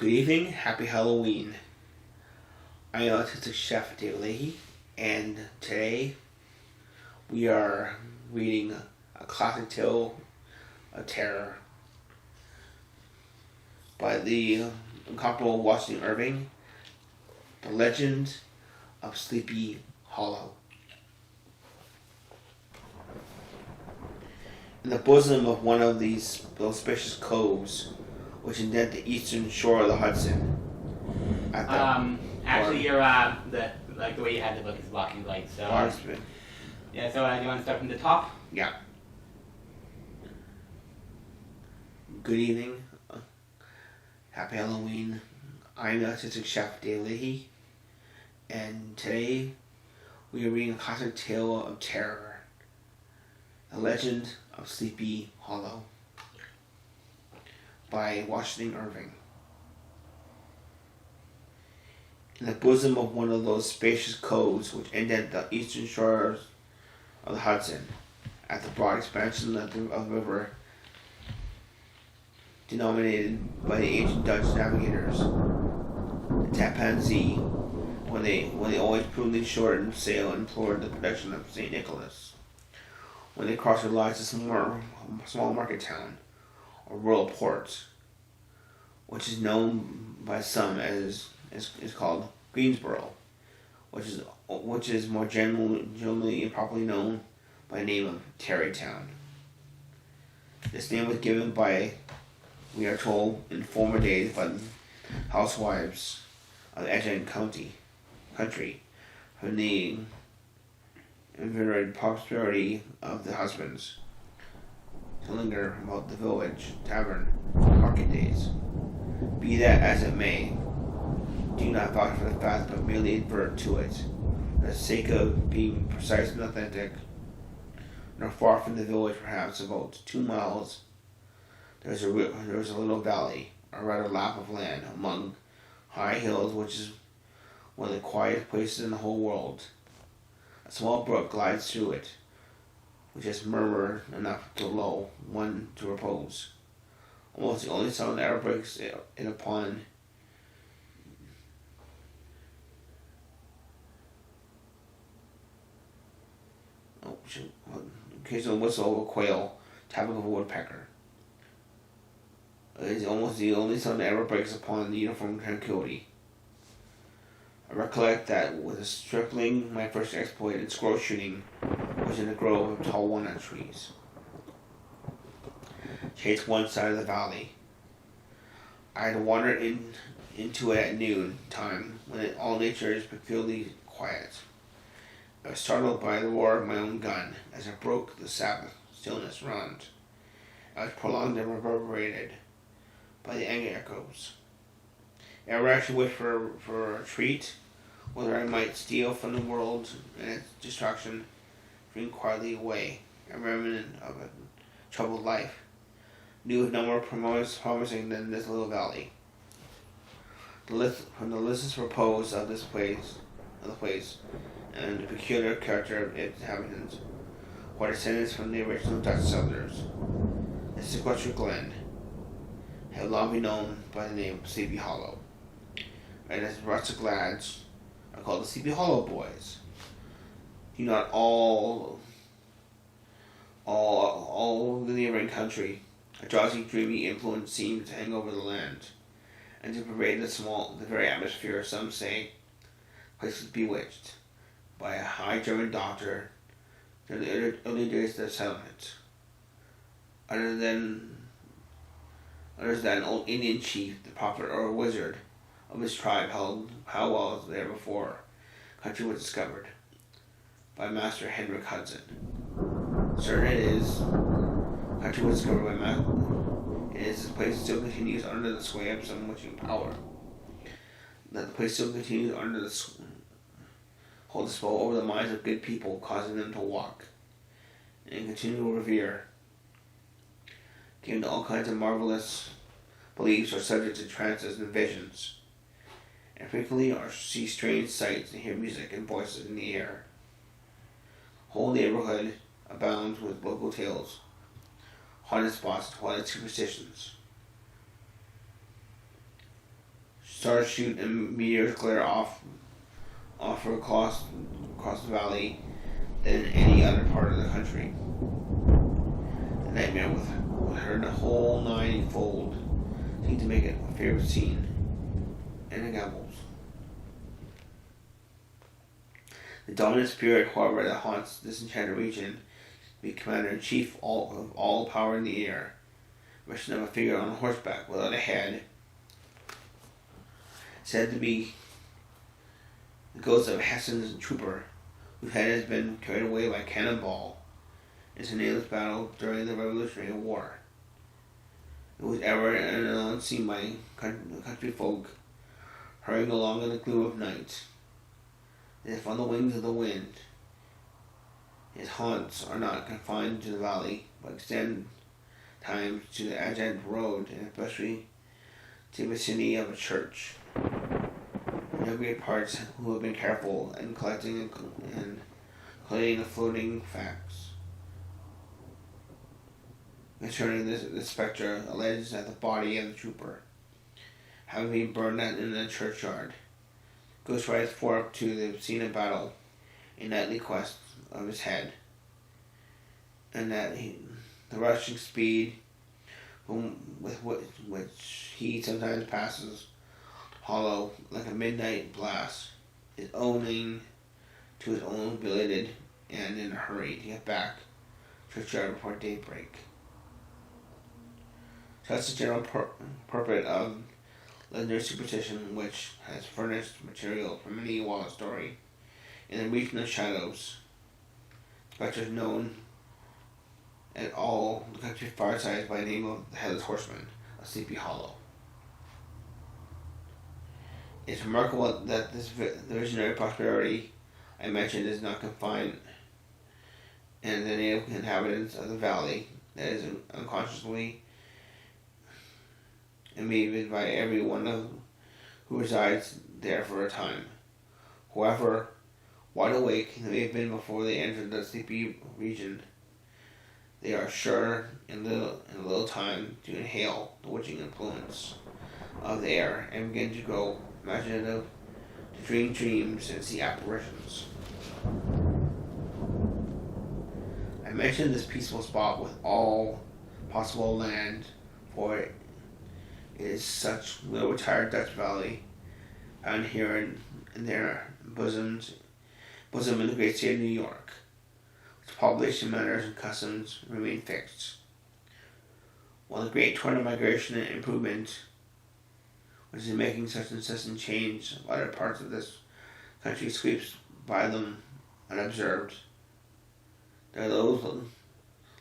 Good evening, happy Halloween. I am Autistic Chef Leahy, and today we are reading a classic tale of terror by the incomparable Washington Irving, The Legend of Sleepy Hollow. In the bosom of one of those spacious coves which indent the eastern shore of the Hudson. Actually, you're the way you had the book is blocking light. So yeah. So do you want to start from the top? Yeah. Good evening. Happy Halloween. I'm the Autistic Chef Leahy, and today we are reading a classic tale of terror, The Legend of Sleepy Hollow by Washington Irving. In the bosom of one of those spacious coves which indent the eastern shores of the Hudson, at the broad expansion of the river denominated by the ancient Dutch navigators the Tappan Zee, when they always prudently shortened sail and implored the protection of St. Nicholas. When they crossed their lies to small market town, or rural port, which is known by some as is called Greensboro, which is more generally and properly known by the name of Tarrytown. This name was given by, we are told, in former days by the housewives of the adjacent country, from the inveterate prosperity of the husbands to linger about the village, tavern, market days. Be that as it may, do not vouch for the fact, but merely advert to it, for the sake of being precise and authentic. Not far from the village, perhaps about 2 miles, there is a little valley, or rather lap of land, among high hills, which is one of the quietest places in the whole world. A small brook glides through it, which has murmur enough to lull one to repose. Almost the only sound that ever breaks in upon occasional whistle of a quail, tapping of a woodpecker. It is almost the only sound that ever breaks upon the uniform tranquility. I recollect that with a stripling, my first exploit in squirrel shooting was in a grove of tall walnut trees, chased one side of the valley. I had wandered into it at noon time, when all nature is peculiarly quiet. I was startled by the roar of my own gun as it broke the Sabbath stillness round. I was prolonged and reverberated by the angry echoes. I ever actually wished for a treat, whether I might steal from the world and its distraction, dream quietly away, a remnant of a troubled life, knew of no more promising than this little valley. From the listless repose of the place, and the peculiar character of its inhabitants, who are descendants from the original Dutch settlers, the sequestered glen had long been known by the name of Sleepy Hollow, and as rustic lads are called the Sleepy Hollow boys. Do not all the neighboring country, a drowsy, dreamy influence seemed to hang over the land, and to pervade the very atmosphere. Some say the place was bewitched by a high German doctor during the early days of the settlement. Others that an old Indian chief, the prophet or a wizard of his tribe, held powwows there before country was discovered by Master Henrik Hudson. Certain it is, country was discovered by it is this place still continues under the sway of some witching power. That the place still continues under the hold the spell over the minds of good people, causing them to walk in continual revere, given to all kinds of marvelous beliefs, are subject to trances and visions, and frequently see strange sights and hear music and voices in the air. The whole neighborhood abounds with local tales, haunted spots, and haunted superstitions. stars shoot and meteors glare off or across the valley than in any other part of the country. The nightmare with her the whole ninefold seemed to make it a favorite scene in the gambles. The dominant spirit, however, that haunts this enchanted region, the commander-in-chief of all power in the air, version of a figure on horseback without a head, said to be the ghost of Hessen's trooper, whose head has been carried away by cannonball in a nameless battle during the Revolutionary War. It was ever and anon seen by country folk hurrying along in the gloom of night, as if on the wings of the wind. His haunts are not confined to the valley, but extend times to the adjacent road, and especially to the vicinity of a church. No great parts who have been careful in collecting and collating the floating facts concerning the spectre alleges that the body of the trooper, having been burned in the churchyard, goes right forth to the scene of battle in nightly quest of his head, and that the rushing speed with which he sometimes passes hollow like a midnight blast is owing to his own belated and in a hurry to get back to churchyard before daybreak. Such the general purport of legendary superstition, which has furnished material for many a wild story. In the region of shadows, spectres known at all the country firesides by the name of the Headless Horseman of Sleepy Hollow. It's remarkable that the visionary prosperity I mentioned is not confined and the native inhabitants of the valley, that is unconsciously invaded by everyone who resides there for a time. However wide awake they have been before they entered the sleepy region, they are sure in a little time to inhale the witching influence of the air and begin to grow imaginative, to dream dreams and see apparitions. I mentioned this peaceful spot with all possible land, for it is such little retired Dutch valley found here in their bosom in the great state of New York, its population, manners, and customs remain fixed, while the great torrent of migration and improvement, which is making such incessant change of other parts of this country, sweeps by them unobserved. There are those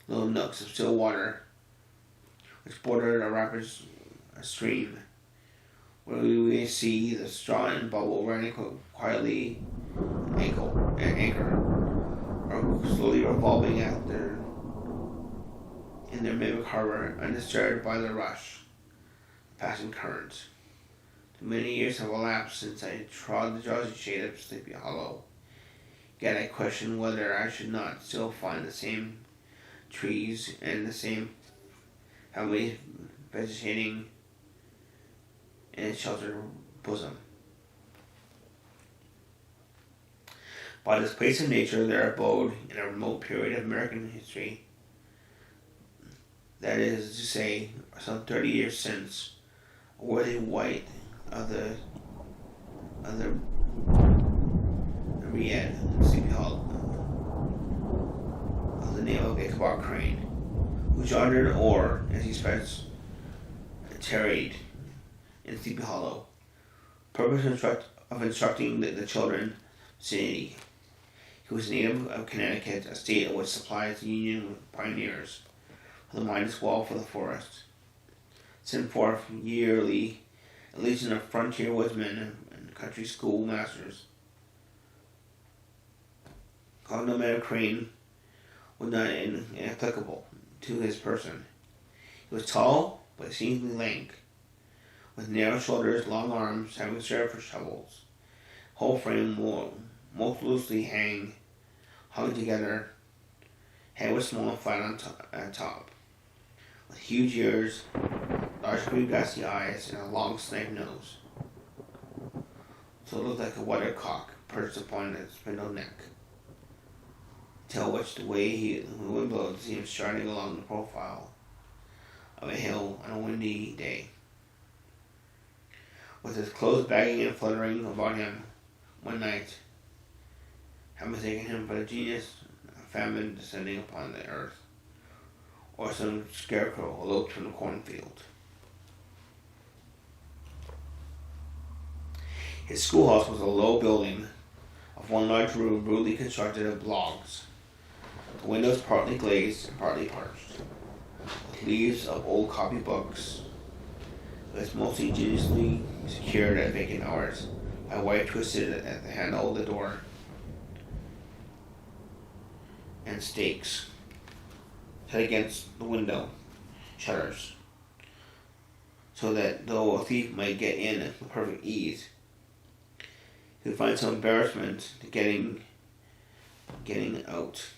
little nooks of still water which border a rapid stream, where we may see the straw and bubble running quietly anchor, or slowly revolving in their mimic harbor, undisturbed by the rush of passing currents. Too many years have elapsed since I trod the drowsy shade of Sleepy Hollow, yet I question whether I should not still find the same trees and the same family vegetating in its sheltered bosom. By this place of nature there abode in a remote period of American history, that is to say, some 30 years since, a worthy white of the Riad, Sleepy Hollow, of the name of Ichabod Crane, who jarred an oar as he tarried in Sleepy Hollow, purpose of instructing the children of the city. He was a native of Connecticut, a state which supplies the Union pioneers with a mighty wall for the forest. Sent forth yearly a legion of frontier woodsmen and country school masters. Cognomen Crane was not inapplicable to his person. He was tall, but exceedingly lank, with narrow shoulders, long arms, having served for shovels. Whole frame most loosely hung together. Head was small and flat on top, with huge ears, large green glassy eyes, and a long snake nose. so it looked like a weathercock perched upon its spindle neck. Tell which the way the wind blows seemed striding along the profile of a hill on a windy day. With his clothes bagging and fluttering about him one night, had mistaken him for a genius, a famine descending upon the earth, or some scarecrow eloped from the cornfield. His schoolhouse was a low building of one large room rudely constructed of logs, the windows partly glazed and partly parched, with leaves of old copybooks. It was most ingeniously secured at vacant hours by a wire twisted at the handle of the door and stakes set against the window shutters, so that though a thief might get in with perfect ease, he would find some embarrassment to getting out.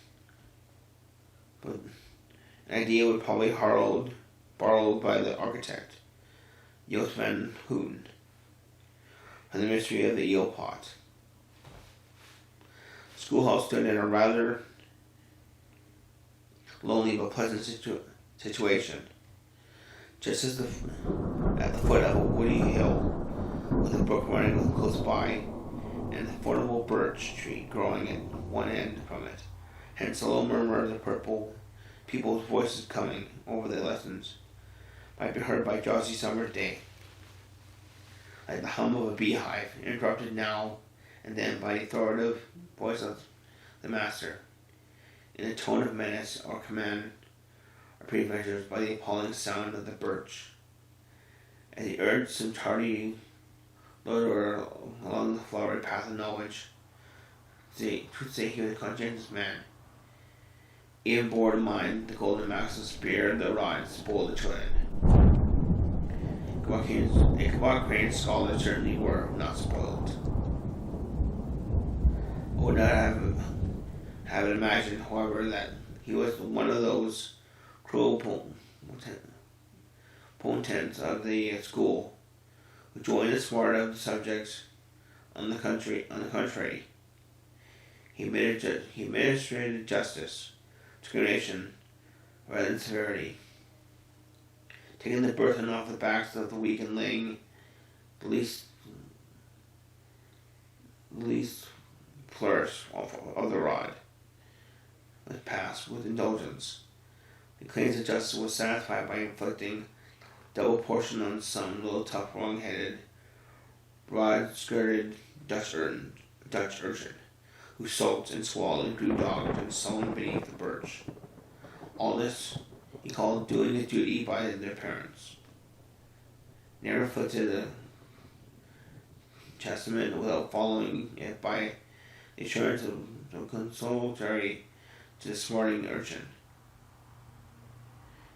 But an idea would probably borrowed by the architect, Jos van Houten, from the mystery of the eel pot. Schoolhouse stood in a rather lonely but pleasant situation, just at the foot of a woody hill, with a brook running close by, and a formidable birch tree growing at one end from it. Hence the low murmur of the purple people's voices coming over the lessons might be heard by drowsy summer's day, like the hum of a beehive, interrupted now and then by the authoritative voice of the master, in a tone of menace or command, or preadventures by the appalling sound of the birch, as he urged some tardy loiterer along the flowery path of knowledge to say he was a conscientious man, even bore in mind the golden maxim spear, the rod, spoiled the children. Ichabod Crane's scholars certainly were not spoiled. I would not have imagined, however, that he was one of those cruel potentates of the school who joined the smart of the subjects. On the contrary, he administrated justice, discrimination, rather than severity, taking the burden off the backs of the weak and laying the least flourish of the rod was passed with indulgence. The claims of justice was satisfied by inflicting double portion on some little tough, wrong-headed, broad-skirted Dutch urchin, who sulked and swallowed and grew dogged and sullen beneath the birch. All this he called doing his duty by their parents. Never inflicted a chastisement without following it by the assurance of consolatory to the smarting urchin,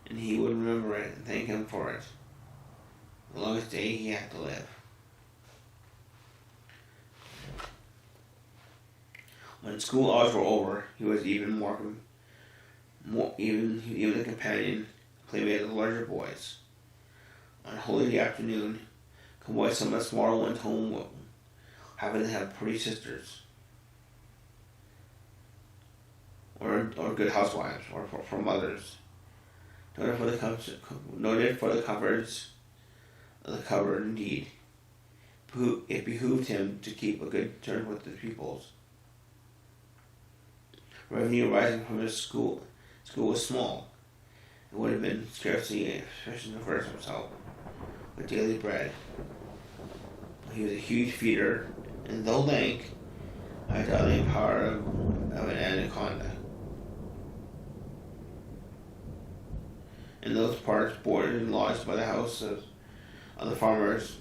and he would remember it and thank him for it the longest day he had to live. When school hours were over, he was even the companion, playmate of the larger boys. On a holiday afternoon, convoy some of the smaller ones home, having to have pretty sisters, or good housewives, or for mothers, noted for the comforts of the cupboard. Indeed, it behooved him to keep a good turn with the pupils. Revenue arising from his school was small. It would have been scarcely sufficient to furnish himself with daily bread. He was a huge feeder, and though lank, had the power of an anaconda. In those parts, boarded and lodged by the house of the farmers,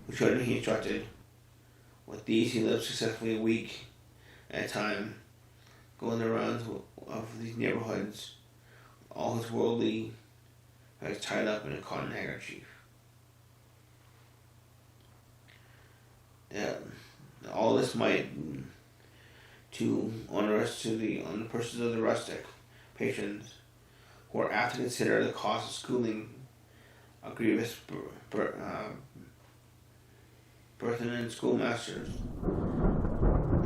whose children he instructed. With these he lived successfully a week at a time, going the rounds of these neighborhoods, all his worldly affairs tied up in a cotton handkerchief. All this might too onerous on the purses of the rustic patrons, who are apt to consider the cost of schooling a grievous Berthan and schoolmasters,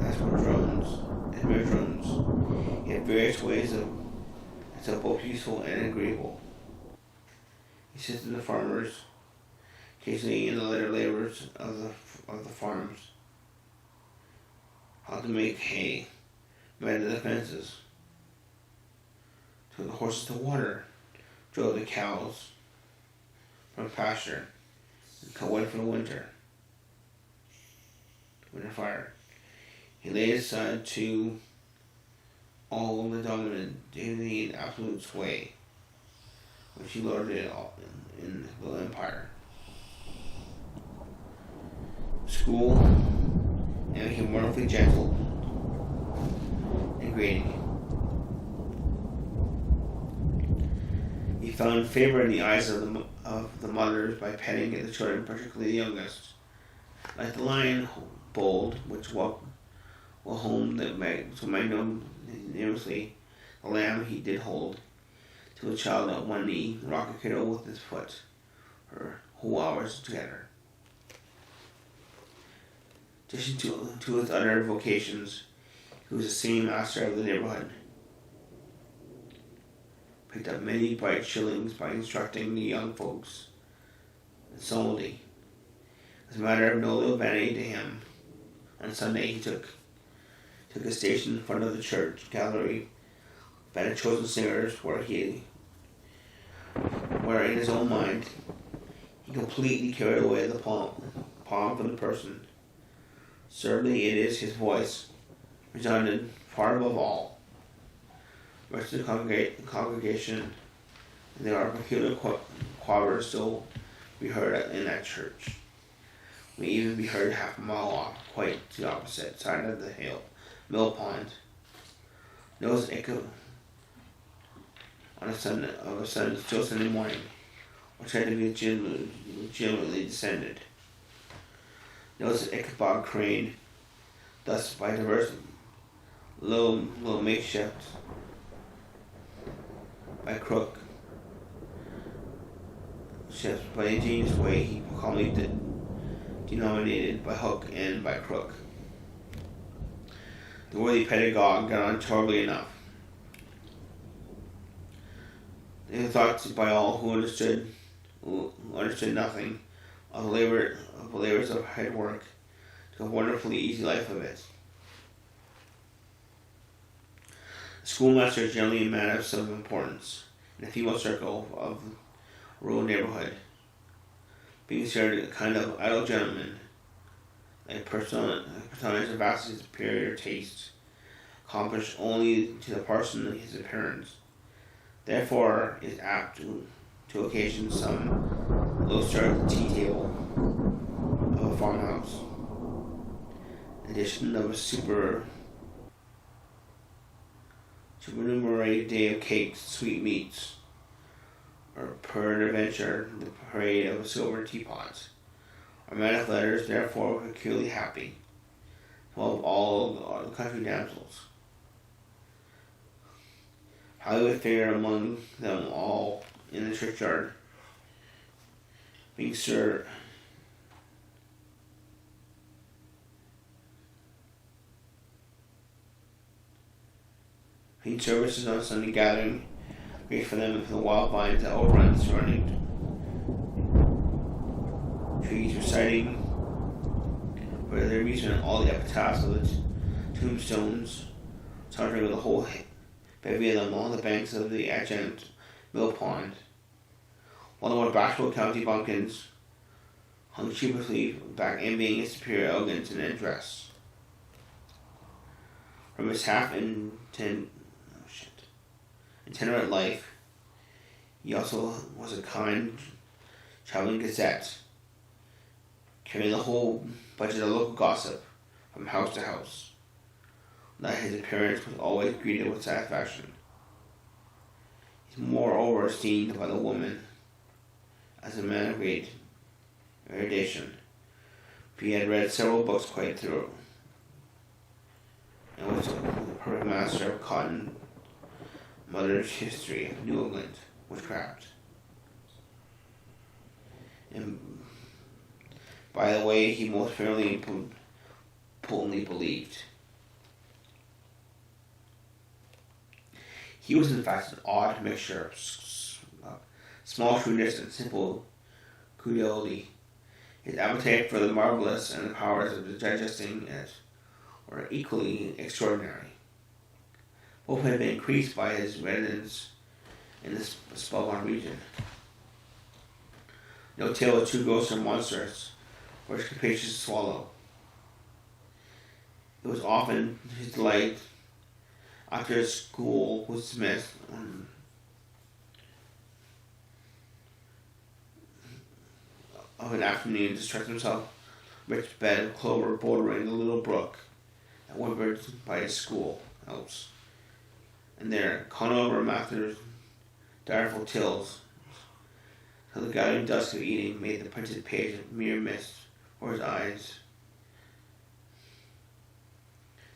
as mere drones. He had various ways of so both useful and agreeable. He assisted the farmers, occasionally in the lighter labors of the farms, how to make hay, mended the fences, took the horses to water, drove the cows from pasture, and cut wood for the winter fire. He laid aside to all the dominant dignity and absolute sway, which he lorded it all in the empire. School, and became wonderfully gentle and grating. He found favor in the eyes of the mothers by petting the children, particularly the youngest. Like the lion bold, which will home that magnanimously, the lamb he did hold, till the child at one knee rock a kiddo with his foot, for whole hours together. In addition to his other vocations, he was the singing master of the neighborhood. Picked up many bright shillings by instructing the young folks in psalmody. As a matter of no little vanity to him, on Sunday he took a station in front of the church gallery by the chosen singers, where in his own mind he completely carried away the palm from the person. Certainly it is his voice resounded far above all. The rest of the congregation, and there are peculiar choirs still be heard in that church. May even be heard half a mile off, quite to the opposite side of the mill pond. Knows an echo on a still Sunday morning, which had to be legitimately descended. Knows an Ichabod crane, thus by diverse little makeshift, by crook shifts, by ingenious way he calmly denominated by hook and by crook. The worthy pedagogue got on tolerably enough. They were thought by all who understood nothing of the labors of head work, to a wonderfully easy life of it. The schoolmaster is generally a man of some importance in a female circle of a rural neighborhood, being considered a kind of idle gentleman, a personage of vastly superior taste, accomplished only to the parson in his appearance. Therefore, is apt to occasion some low start at the tea table of a farmhouse. In addition of a supernumerary day of cakes, sweetmeats, or peradventure the parade of silver teapots. Our man of letters therefore were peculiarly happy, above all the country damsels. How he would figure among them all in the churchyard, being services on Sunday gathering, great for them from the wild vines that overrun the surrounding trees, reciting for their amusement all the epitaphs of the tombstones, sauntering with a whole bevy of them along the banks of the adjacent mill pond, while the more bashful county bumpkins hung sheepishly back, envying his superior elegance and address. From his itinerant life, he also was a kind traveling gazette, carrying the whole budget of local gossip from house to house. That his appearance was always greeted with satisfaction. He is moreover esteemed by the woman as a man of great erudition, for he had read several books quite through, and was the perfect master of cotton mother's history of New England witchcraft. And by the way he most firmly and potently believed. He was in fact an odd mixture of small shrewdness and simple credulity. His appetite for the marvelous and the powers of digesting it were equally extraordinary. Both had been increased by his residence in the spellbound region. No tale of two ghosts or monsters for his capacious to swallow. It was often his delight, after school was dismissed, of an afternoon, to stretch himself rich bed of clover bordering the little brook that whimpered by his school house, and there con over Mather's direful tills, till the gathering dusk of eating made the printed page a mere mist for his eyes.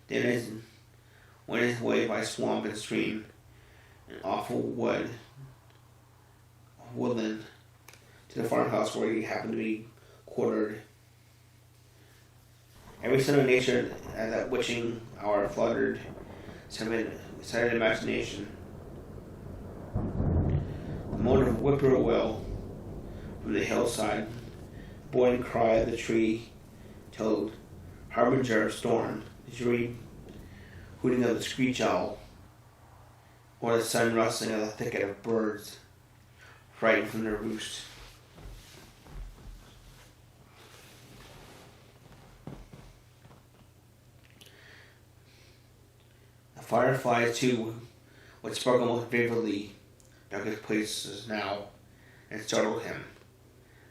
Then went his way by swamp and stream, and awful woodland, to the farmhouse where he happened to be quartered. Every son of nature at that witching hour fluttered, excited imagination. The moan of whippoorwill from the hillside, the boiling cry of the tree-toad, harbinger of storm, the dreary hooting of the screech owl, or the sudden rustling of the thicket of birds, frightened from their roost. The fireflies, too, would sparkle most vividly, darkest places now, and startled him,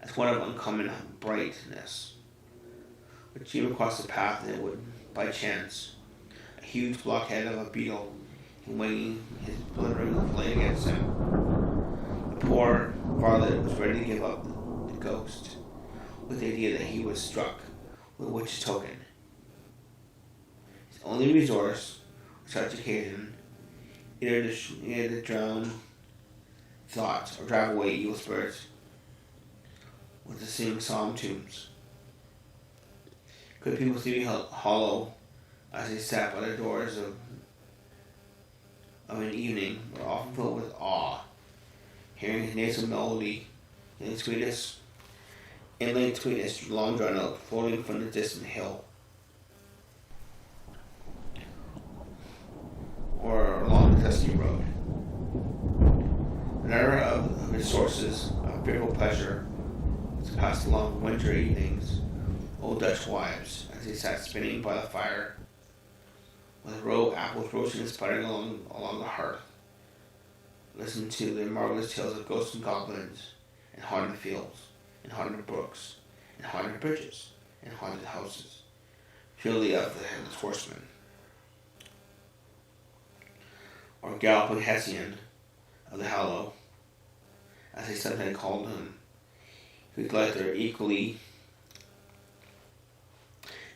as one of uncommon brightness, which came across the path, and it would, by chance, a huge blockhead of a beetle, winging his blundering flame against him. The poor varlet was ready to give up the ghost, with the idea that he was struck with a witch's token. His only resource on such occasion, either to drown thoughts or drive away evil spirits, was to sing psalm tunes. Could people see hollow as they sat by the doors of an evening, were often filled with awe, hearing his nasal melody in the sweetest, long drawn out, floating from the distant hill, or along the dusty road. Another of his sources of fearful pleasure was to pass along winter evenings, old Dutch wives, as they sat spinning by the fire, with raw apples roasting and sputtering along the hearth, listening to the marvelous tales of ghosts and goblins, and haunted fields, and haunted brooks, and haunted bridges, and haunted houses, purely of the headless horseman, or galloping Hessian of the Hallow, as they sometimes called him, who like their equally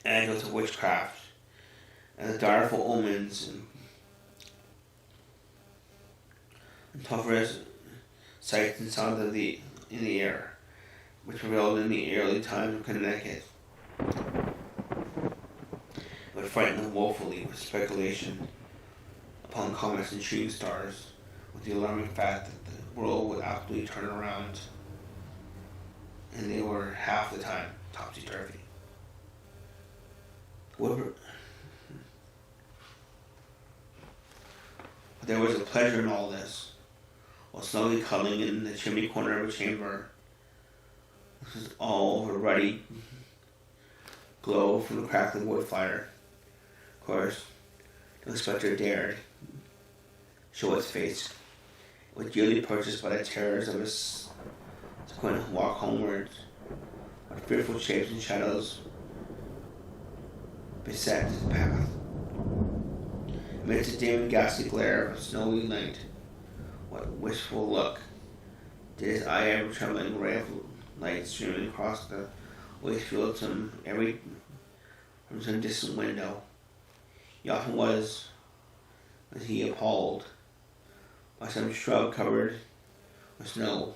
anecdotes of witchcraft, and the direful omens and tougher sights and sounds in the air, which prevailed in the early times of Connecticut. It would frighten them woefully with speculation upon comets and shooting stars, with the alarming fact that the world would absolutely turn around, and they were half the time topsy-turvy. There was a pleasure in all this, while snugly cuddling in the chimney corner of a chamber. This was all of a ruddy glow from the crackling wood fire. Of course, no spectre dared show its face. It was yearly purchased by the terrors of his subsequent walk homewards, where fearful shapes and shadows beset his path. Amidst the dim and ghastly glare of a snowy night, what wistful look did his eye ever trembling ray of light streaming across the waste field from some distant window. He often was he appalled by some shrub covered with snow,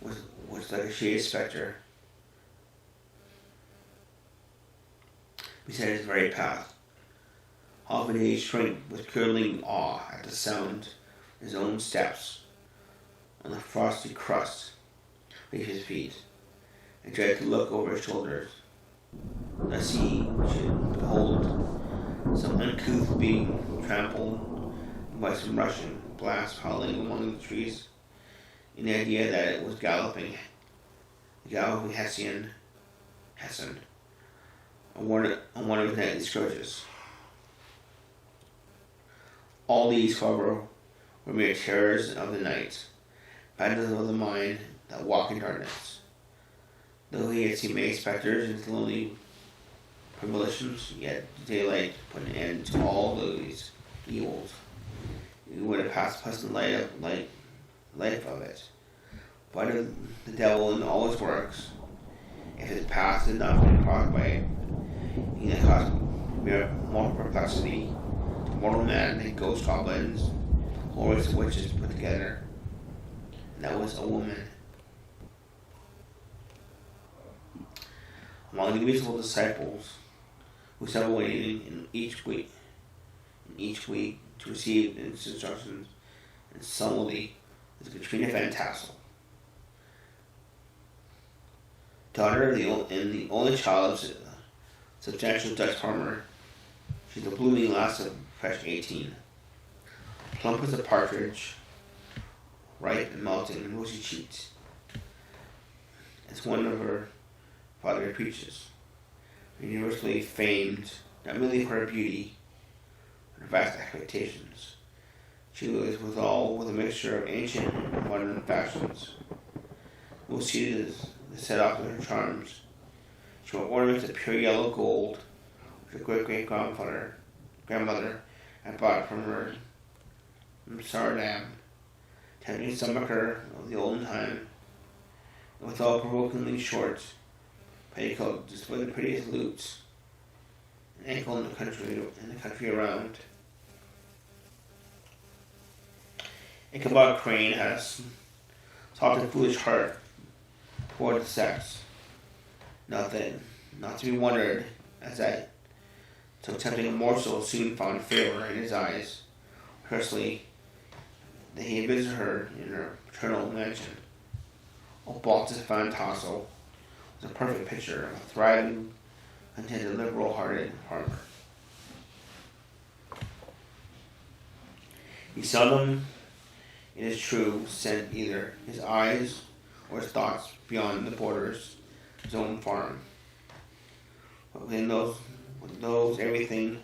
was like a shaded spectre, beside his very path. Often he shrank with curdling awe at the sound of his own steps on the frosty crust beneath his feet, and tried to look over his shoulders, lest he should behold some uncouth being trampled by some Russian blast howling among the trees, in the idea that it was galloping Hessian, on one of his nightly scourges. All these, however, were mere terrors of the night, battles of the mind that walk in darkness. Though he had seen many spectres in his lonely premonitions, yet daylight put an end to all these evils. He would have passed pleasant life of it. But the devil in all his works, if his path had not been crossed by it, he had caused more perplexity to mortal man than ghost goblins or its witches put together. And that was a woman. Among the musical disciples who sat waiting in each week to receive its instructions and solemnly was Katrina Van Tassel, daughter and the only child of a substantial Dutch farmer. She's a blooming lass of fresh 18, plump as a partridge, ripe and melting and rosy cheeked, as one of her father preaches, universally famed not merely for her beauty, but her vast expectations. She was withal with a mixture of ancient and modern fashions. Most seated is set off with her charms. She wore ornaments of pure yellow gold, which her grandmother had bought from her from Sardam, tempting stomacher of the olden time, and withal provokingly short petticoat displayed the prettiest lutes and ankle in the country around. Ichabod Crane had a soft and foolish heart toward the sex. Not to be wondered, as that so tempting a morsel soon found favor in his eyes. Firstly, that he had visited her in her paternal mansion. Old Baltus Van Tassel was a perfect picture of a thriving, contented, liberal-hearted farmer. He seldom, it is true, sent either his eyes or his thoughts beyond the borders of his own farm. But within those everything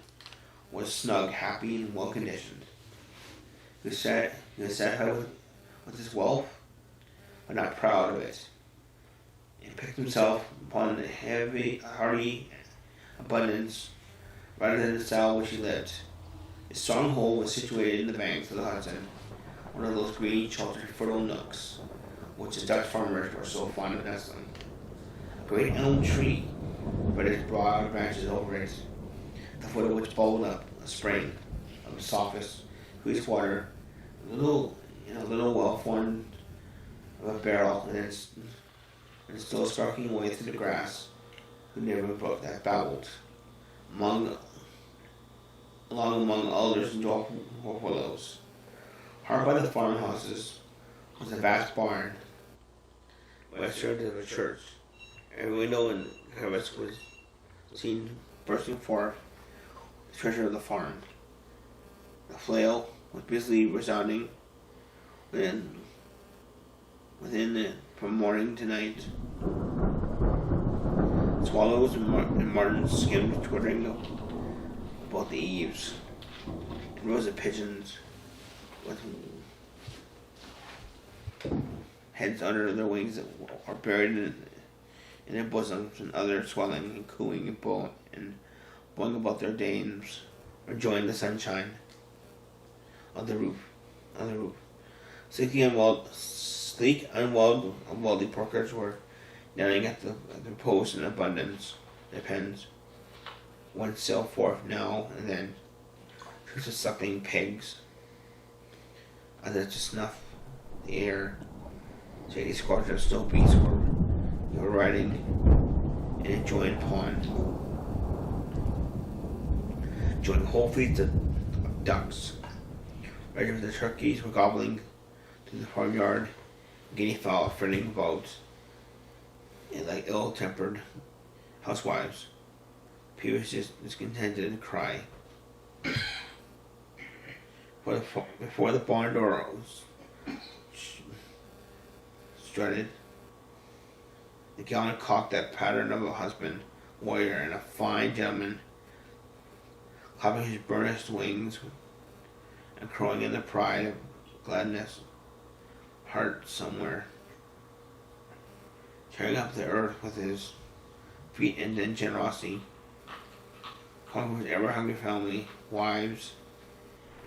was snug, happy, and well-conditioned. He was satisfied with his wealth, but not proud of it, and picked himself upon the hearty abundance rather than the style which he lived. His stronghold was situated in the banks of the Hudson, one of those green, sheltered, fertile nooks which the Dutch farmers were so fond of nestling. A great elm tree spread its broad branches over it, at the foot of which bubbled up a spring of the softest, sweetest water, in a little well formed of a barrel, and still sparkling away through the grass, who never brook that babbled, along among alders and dwarf willows. Hard by the farmhouses was a vast barn, westward of a church. Every window and crevice was seen bursting forth the treasure of the farm. The flail was busily resounding within from morning to night. Swallows and martins skimmed twittering about the eaves, and rows of pigeons with heads under their wings or buried in their bosoms, and others swelling and cooing and blowing about their dames, enjoying the sunshine on the roof. Sleek, unwieldy porkers were dining at their posts in abundance. Their pens, one sail forth now and then, troops of suckling pigs, others to snuff the air. Shady squadrons of snow beasts were riding in a joined pond. enjoying whole fleets of ducks. Regiments of turkeys were gobbling through the farmyard, guinea fowl flitting about, and like ill-tempered housewives. People just discontented and cry. Before the barn door strutted the gallant cock, that pattern of a husband, warrior, and a fine gentleman, clapping his burnished wings and crowing in the pride of gladness, heart somewhere, tearing up the earth with his feet and in generosity, calling his ever-hungry family, wives,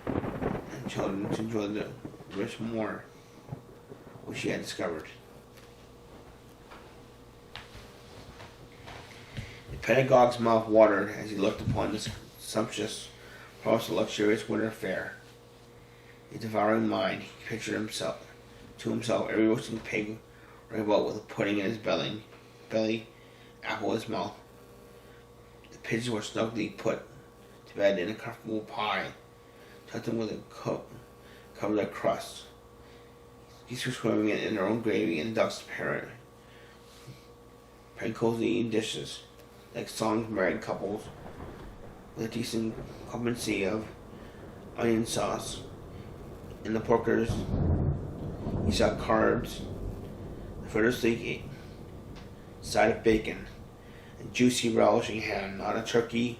and children to enjoy the rich more which he had discovered. The pedagogue's mouth watered as he looked upon this sumptuous, promise of luxurious winter fare. His devouring mind, he pictured to himself every roasting pig running about with a pudding in his belly, apple in his mouth. The pigeons were snugly put to bed in a comfortable pie, tucked in with a covered crust. Geese were swimming in their own gravy, and the ducks parrot cozy dishes, like song-married couples, with a decent cumbency of onion sauce. In the porkers, he saw carbs, the further sleek side of bacon, and juicy relishing ham, not a turkey,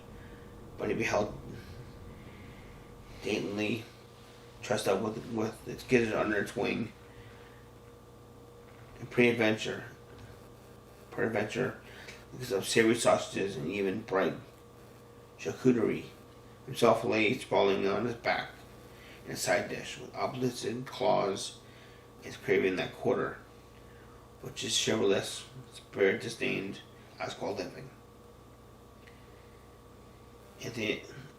but he beheld daintily trussed up with its gizzard under its wing. And peradventure, because of savory sausages and even bright charcuterie, himself lay sprawling on his back in a side dish with obstinate claws, is craving that quarter, which is chivalrous, spirit disdained, as called living.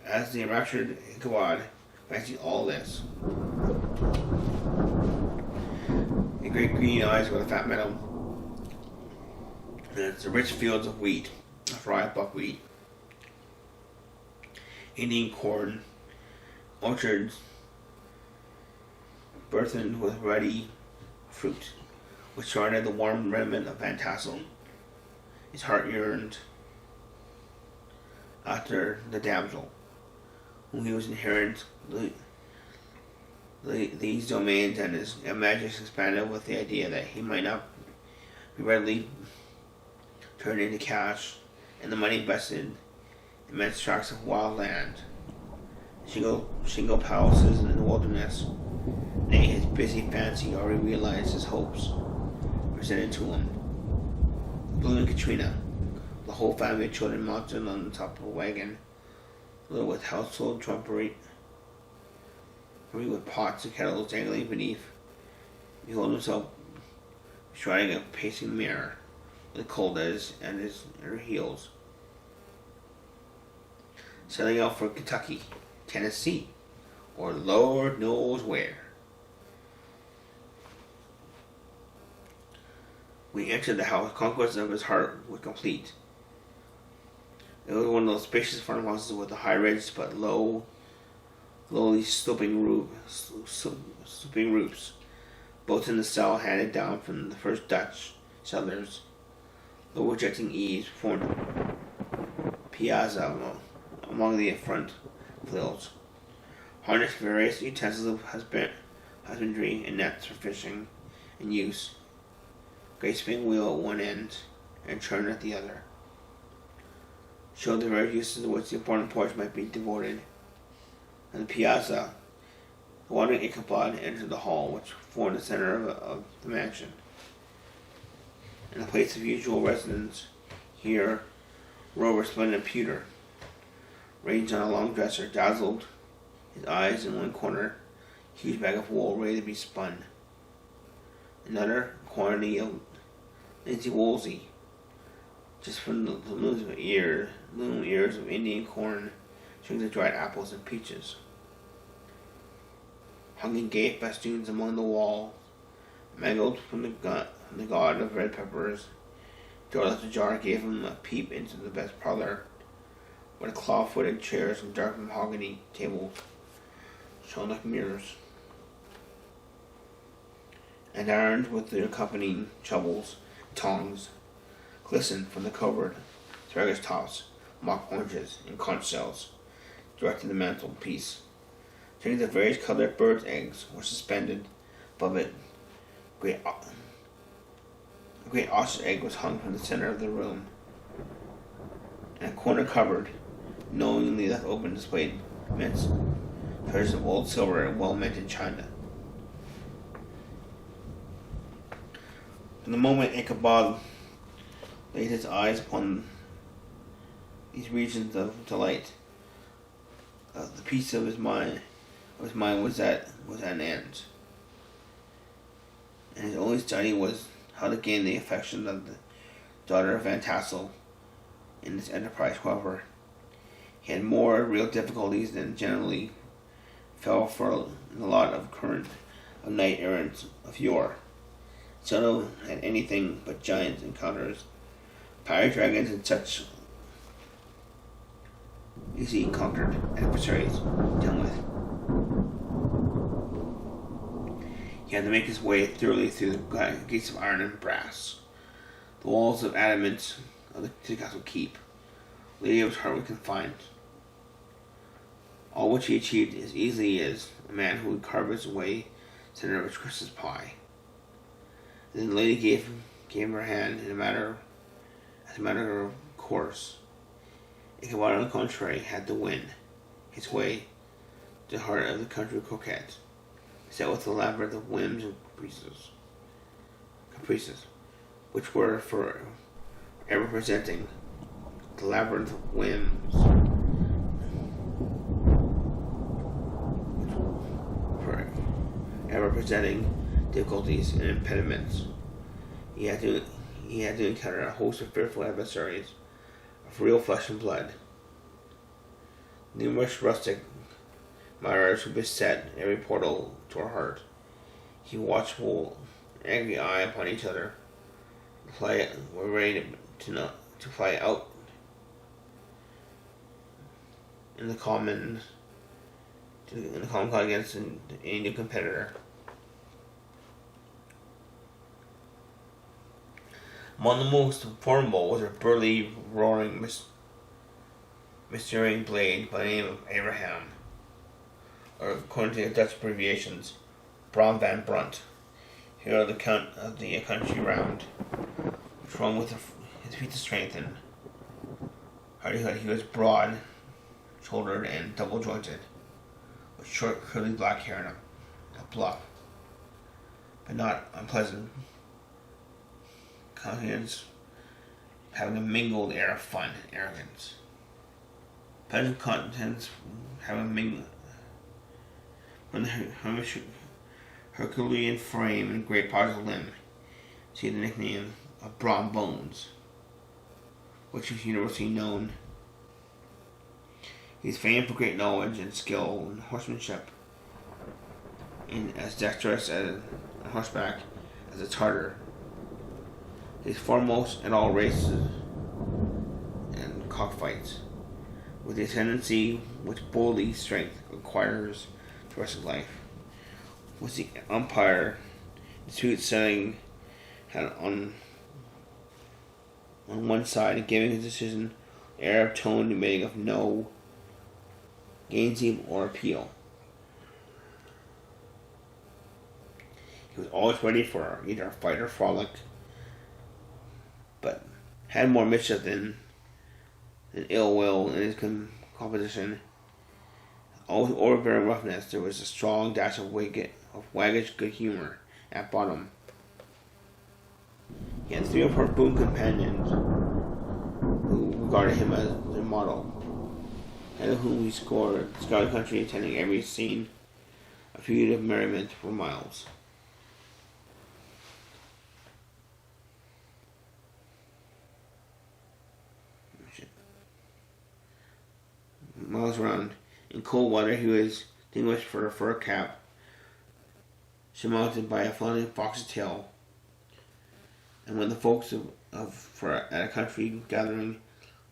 As the enraptured Ichabod fancied all this, the great green eyes were the fat meadow, and the rich fields of wheat, fried buckwheat, Indian corn, orchards burthened with ruddy fruit, which surrounded the warm remnant of Van Tassel. His heart yearned after the damsel, whom he was inherent these domains, and his imagination expanded with the idea that he might not be readily turned into cash, and the money invested in immense tracts of wild land, shingle palaces in the wilderness. Nay, his busy fancy already realized his hopes presented to him. Blooming Katrina, the whole family of children mounted on the top of a wagon, loaded with household trumpery, with pots and kettles dangling beneath. Behold himself striding a pacing mirror, with cold at his heels, setting out for Kentucky, Tennessee, or Lord knows where. When he entered the house, conquest of his heart was complete. It was one of those spacious farmhouses with a high-ridged but lowly sloping roofs, built in the style handed down from the first Dutch settlers. Low projecting eaves formed piazza among the front frills, harnessed various utensils of husbandry and nets for fishing in use. Great spinning wheel at one end and churn at the other showed the various uses to which the important porch might be devoted. On the piazza, the wandering Ichabod entered the hall, which formed the center of the mansion. In the place of usual residence, here, row resplendent pewter, ranged on a long dresser, dazzled his eyes. In one corner, a huge bag of wool ready to be spun. Another quantity of linsey woolsey, just from the loom ears of Indian corn, strings of dried apples and peaches. Hung in gay festoons among the walls, mangled from the god of red peppers. Door left ajar gave him a peep into the best parlor, with claw-footed chairs and dark mahogany tables shone like mirrors. And irons with their accompanying shovels, tongs, glistened from the cupboard, asparagus tops, mock oranges, and conch shells, directing the mantelpiece. Strings of various colored birds' eggs were suspended above it. A great ostrich egg was hung from the center of the room. In a corner cupboard, knowingly left open, displayed immense treasures of old silver and well-minted china. From the moment Ichabod laid his eyes upon these regions of delight, the peace of his mind was at an end, and his only study was how to gain the affection of the daughter of Van Tassel. In this enterprise, however, he had more real difficulties than generally fell for the lot of knight errants of yore. Seldom had anything but giant encounters, fiery dragons, and such easy conquered adversaries dealt with. He had to make his way thoroughly through the gates of iron and brass, the walls of adamant of the castle keep. Lydia was hardly confined. All which he achieved as easily as a man who would carve his way center of a Christmas pie. And then the lady gave him her hand as a matter of course. Ichabod, on the contrary, had to win his way to the heart of the country coquette, set with a labyrinth of whims and caprices, which were for ever presenting the labyrinth of whims, for ever presenting difficulties and impediments. He had to encounter a host of fearful adversaries of real flesh and blood. Numerous rustic admirers who beset every portal to her heart. He watchful, angry eye upon each other, were ready to fly out in the common cause against any new competitor. Among the most formidable was a burly, roaring, mysterious blade by the name of Abraham, or according to the Dutch abbreviations, Bram van Brunt, hero of the country round, which wrung with his feats of strength and hardihood. He was broad-shouldered and double-jointed, with short, curly black hair and a bluff, but not unpleasant countenance, having a mingled air of fun and arrogance. Pleasant countenance having mingled from the Herculean frame and great powers of limb. See the nickname of Brom Bones, which is universally known. He is famed for great knowledge and skill in horsemanship, and as dexterous on horseback as a Tartar. He is foremost in all races and cockfights, with the tendency which boldly strength acquires the rest of life. Was the umpire dispute setting on one side and giving his decision an air of tone admitting of no gainsay or appeal. He was always ready for either a fight or frolic, but had more mischief than ill will in his composition. Always overbearing roughness, there was a strong dash of waggish good humor at bottom. He had 3 of her boon companions who regarded him as their model, and of whom he scoured the country, attending every scene of fugitive merriment for miles. Miles around. In cold weather, he was distinguished for a fur cap surmounted by a flaunting fox's tail. And when the folks at a country gathering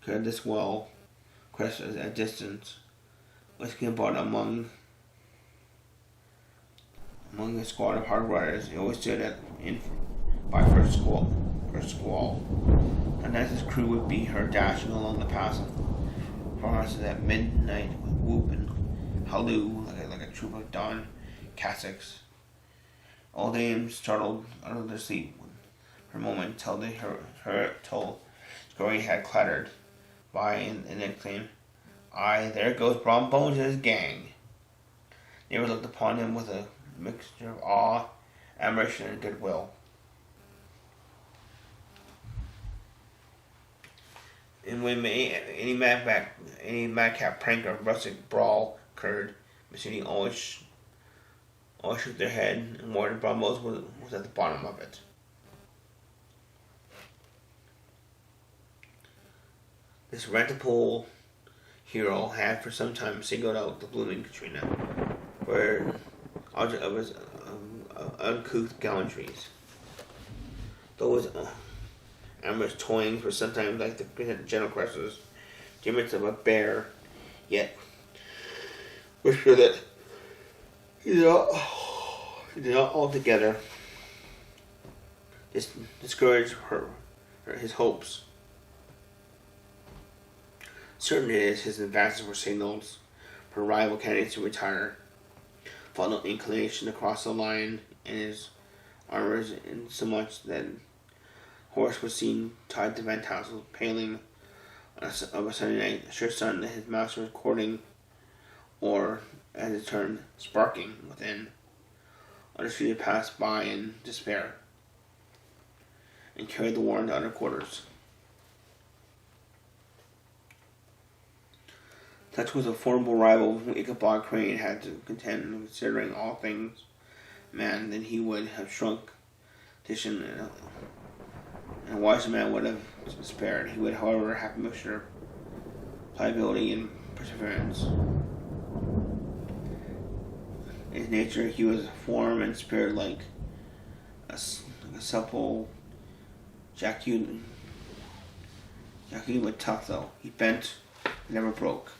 cared this well questions at distance, whisking about among a squad of hard riders. He always stood by for a squall. And as his crew would be heard dashing along the paths farmhouses at midnight with whoop and halloo like a troop of dawn cassocks. Old dames startled out of their sleep for a moment till they heard Scurry had clattered by and exclaimed, "Aye, there goes Brom Bones and his gang." Neighbors looked upon him with a mixture of awe, admiration, and goodwill. And when any madcap prank or rustic brawl occurred, Messini always shook their head and warned Brom Bones was at the bottom of it. This rent-a-pole hero had for some time singled out the blooming Katrina for object of his uncouth gallantries. Though his amorous toyings were sometimes like the gentle caresses, gimmicks of a bear, yet whisper that he did not altogether discourage his hopes. Certain it is his advances were signals for rival candidates to retire, felt no inclination to cross the line, and his armors insomuch that horse was seen tied to Van Tassel, paling of a Sunday night, a sure sign that his master was courting, or, as it turned, sparking within. On the street he passed by in despair, and carried the warrant to other quarters. Such was a formidable rival whom Ichabod Crane had to contend, considering all things man, then he would have shrunk Titian, and a wiser man would have despaired. He would, however, have a mixture of pliability and perseverance. In his nature, he was form and spirit like a supple Jacqueline was tough, though. He bent, never broke.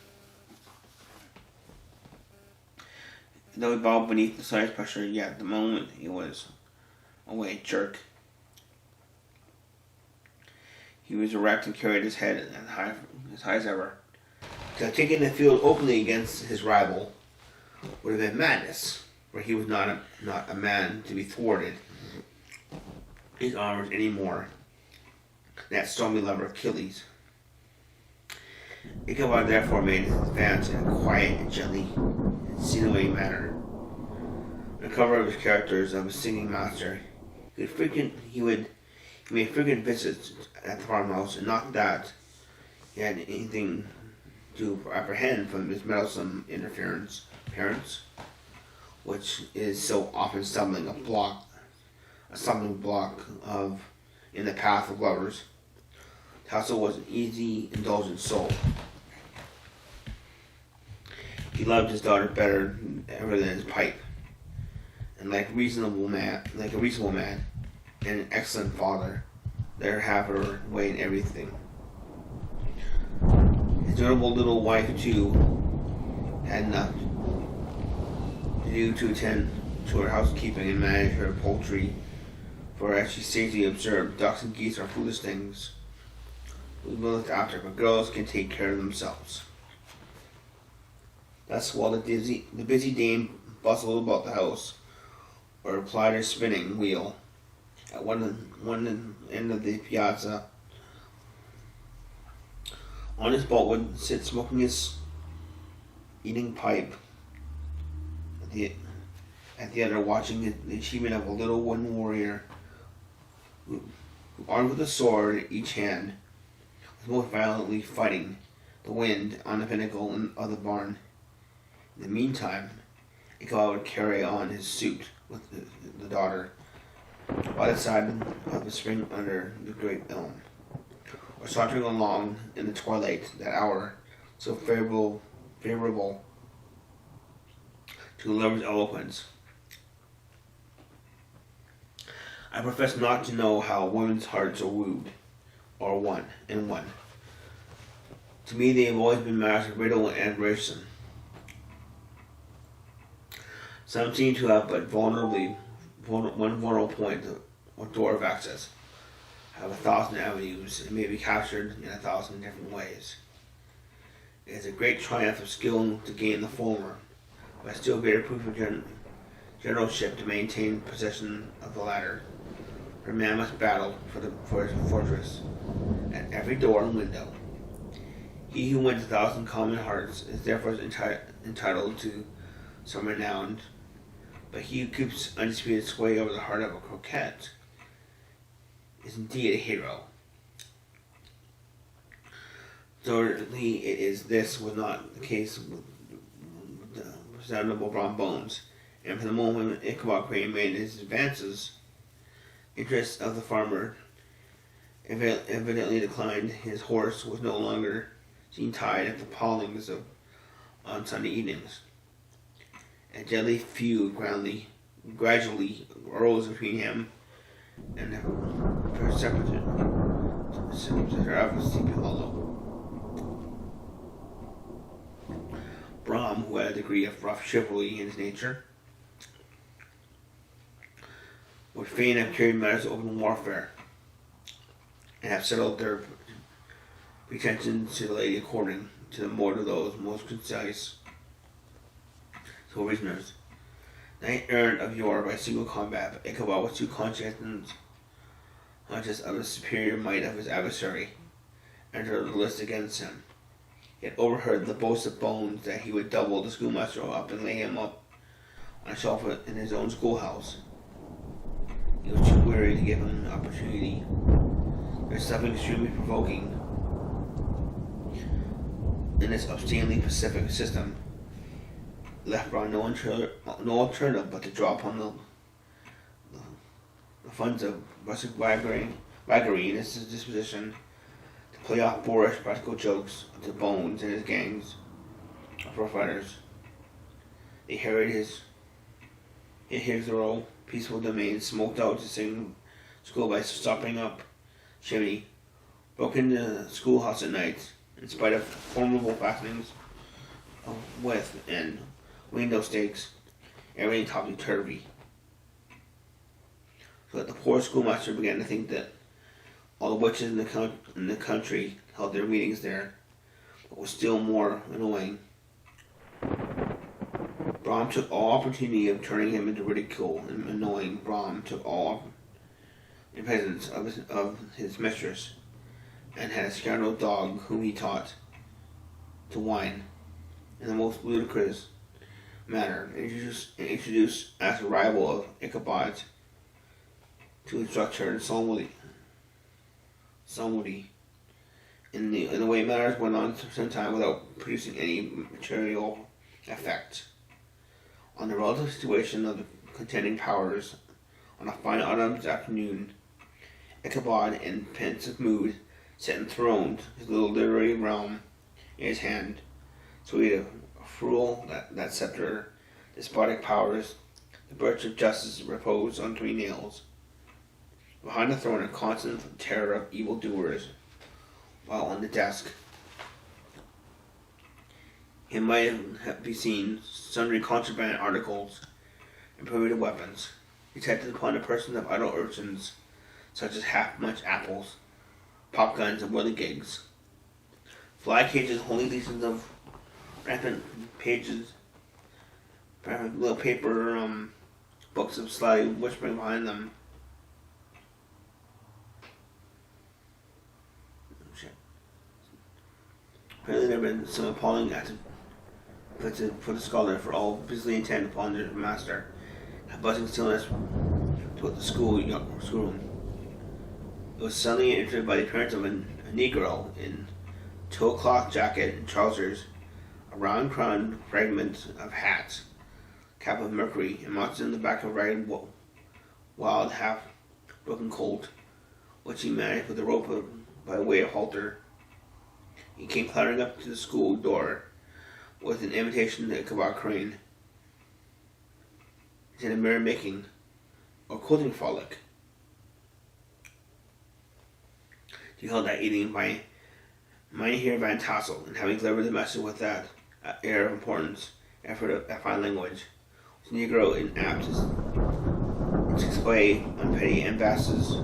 Though he bowed beneath the slightest pressure, yet the moment he was away, jerk. He was erect and carried his head as high as ever. To have taken the field openly against his rival would have been madness, for he was not a man to be thwarted in his arms any more than that stormy lover Achilles. Ichabod therefore made his advance in a quiet and gently insinuating manner. Under cover of his characters of a singing master, he made frequent visits at the farmhouse, and not that he had anything to apprehend from his meddlesome appearance, which is so often stumbling block in the path of lovers. Tasso was an easy, indulgent soul. He loved his daughter better ever than his pipe, and like a reasonable man, and an excellent father, let her have her way in everything. His notable little wife, too, had enough to do to attend to her housekeeping and manage her poultry, for as she sagely observed, ducks and geese are foolish things. We will look after, but girls can take care of themselves. Thus, while the busy dame bustled about the house, or plied her spinning wheel at one end of the piazza, honest Bolt would sit smoking his eating pipe at the other, watching the achievement of a little wooden warrior who, armed with a sword in each hand, was most violently fighting the wind on the pinnacle of the barn. In the meantime, Ichabod would carry on his suit with the daughter by the side of the spring under the great elm, or sauntering along in the twilight, that hour so favorable to a lover's eloquence. I profess not to know how women's hearts are wooed, or won, till To me, they have always been matters of riddle and admiration. Some seem to have but one vulnerable point or door of access, have 1,000 avenues, and may be captured in 1,000 different ways. It is a great triumph of skill to gain the former, but still greater proof of generalship to maintain possession of the latter. For man must battle for his fortress at every door and window. He who wins 1,000 common hearts is therefore entitled to some renown, but he who keeps undisputed sway over the heart of a coquette is indeed a hero. Thirdly, this was not the case with the resoundable Brom Bones, and from the moment Ichabod Crane made his advances, interests of the farmer evidently declined. His horse was no longer seen tied at the paulings on Sunday evenings. A deadly feud gradually arose between him and the preceptor of Sleepy Hollow. Brom, who had a degree of rough chivalry in his nature, would fain have carried matters to open warfare, and have settled their pretensions to the lady according to the mode of those most concise reasoners. Knight errant of yore by single combat, but Ichabod was too conscious of the superior might of his adversary, entered the list against him. He had overheard the boast of Bones that he would double the schoolmaster up and lay him up on a shelf in his own schoolhouse. He was too weary to give him an opportunity. There was something extremely provoking in this obstinately pacific system. Left Brom no alternative but to draw upon the funds of rustic vagary in his disposition, to play off boorish practical jokes to Bones and his gangs of rough riders. They harried his rural peaceful domain, smoked out to sing school by stopping up chimney, broke into the schoolhouse at night, in spite of formidable fastenings with and window stakes, everything topsy-turvy. So that the poor schoolmaster began to think that all the witches in the country held their meetings there. What was still more annoying, Brom took all opportunity of turning him into ridicule, and annoying Brom took all in presence of his mistress, and had a scoundrel dog whom he taught to whine in the most ludicrous manner, and introduced as a rival of Ichabod to instruct her in psalmody. In the way matters went on for some time without producing any material effect on the relative situation of the contending powers. On a fine autumn's afternoon, Ichabod, in pensive mood, sat enthroned, his little literary realm in his hand, so he had a fool that scepter, despotic powers, the birch of justice reposed on 3 nails. Behind the throne, a constant terror of evildoers, while on the desk, he might have been seen sundry contraband articles and prohibited weapons, detected upon the persons of idle urchins, such as half-munched apples, pop guns, and whirligigs, fly cages, holy legions of rampant pages, little paper books of sly whispering behind them. Apparently there have been some appalling acts for the scholar, for all busily intent upon their master, a buzzing stillness toward the schoolroom. It was suddenly entered by the appearance of a negro in tow-cloth jacket and trousers, a round-crowned fragment of hat, cap of mercury, and mounted in the back of a ragged, wild, half-broken colt, which he managed with a rope by way of halter. He came clattering up to the school door with an invitation to Ichabod Crane. Is it a merry-making or quilting frolic? He held that evening by Mynheer Van Tassel, and having delivered the message with that air of importance, effort at fine language, was Negro inapt to display on petty emphasis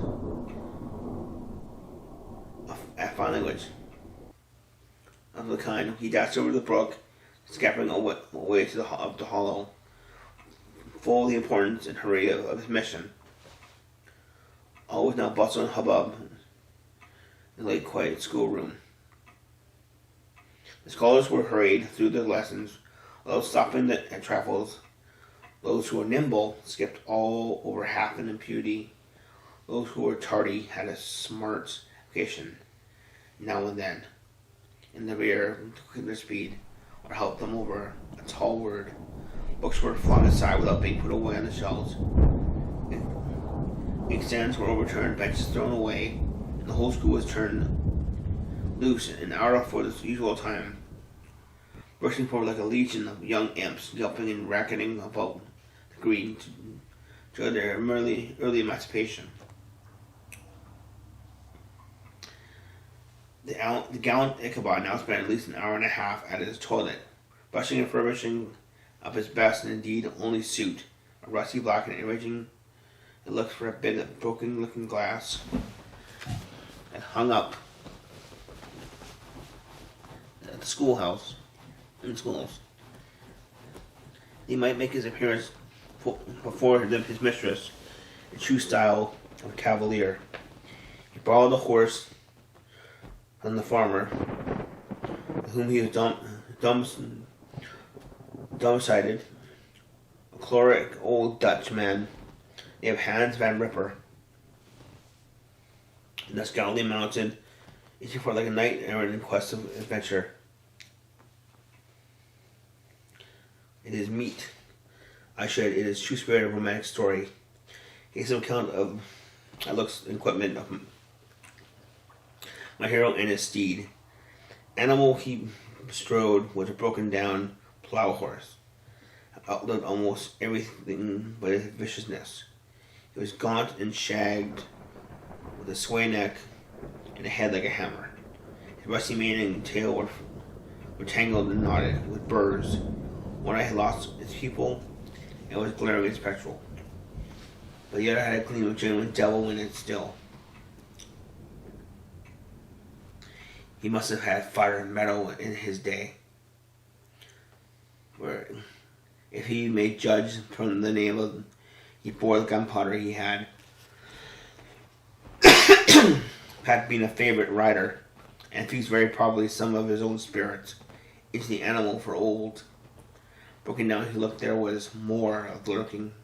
at fine language of the kind. He dashed over the brook, scampering away to the hollow, full of the importance and hurry of his mission. All was now bustle and hubbub in the late quiet schoolroom. The scholars were hurried through their lessons, those stopping at trifles. Those who were nimble skipped all over half an impunity. Those who were tardy had a smart occasion, now and then, in the rear to quicken their speed, or help them over a tall word. Books were flung aside without being put away on the shelves. Inkstands were overturned, benches thrown away, and the whole school was turned loose an hour before the usual time, bursting forward like a legion of young imps, yelping and racketing about the green to their early emancipation. The gallant Ichabod now spent at least an hour and a half at his toilet, brushing and furbishing up his best and indeed only suit, a rusty black and enraging. It looked for a bit of broken looking glass and hung up at the schoolhouse. In the schools, he might make his appearance before his mistress, in true style of cavalier. He borrowed a horse from the farmer, with whom he was domiciled, a choleric old Dutch man named Hans van Ripper, and thus gallantly mounted, eaching for like a knight errant in quest of adventure. It is meet, it is true spirit of romantic story. He gives an account of the looks and equipment of my hero and his steed. Animal he bestrode was a broken down plough horse, outlived almost everything but his viciousness. He was gaunt and shagged, with a sway neck and a head like a hammer. His rusty mane and tail were tangled and knotted with burrs. One eye had lost its pupil and was glaring and spectral, but the other had a gleam of genuine devil in it still. He must have had fire and metal in his day, where, if he may judge from the name of he bore the gunpowder he had, had been a favorite rider, and infused very probably some of his own spirit into the animal for old. Broken down, he looked there was more of the lurking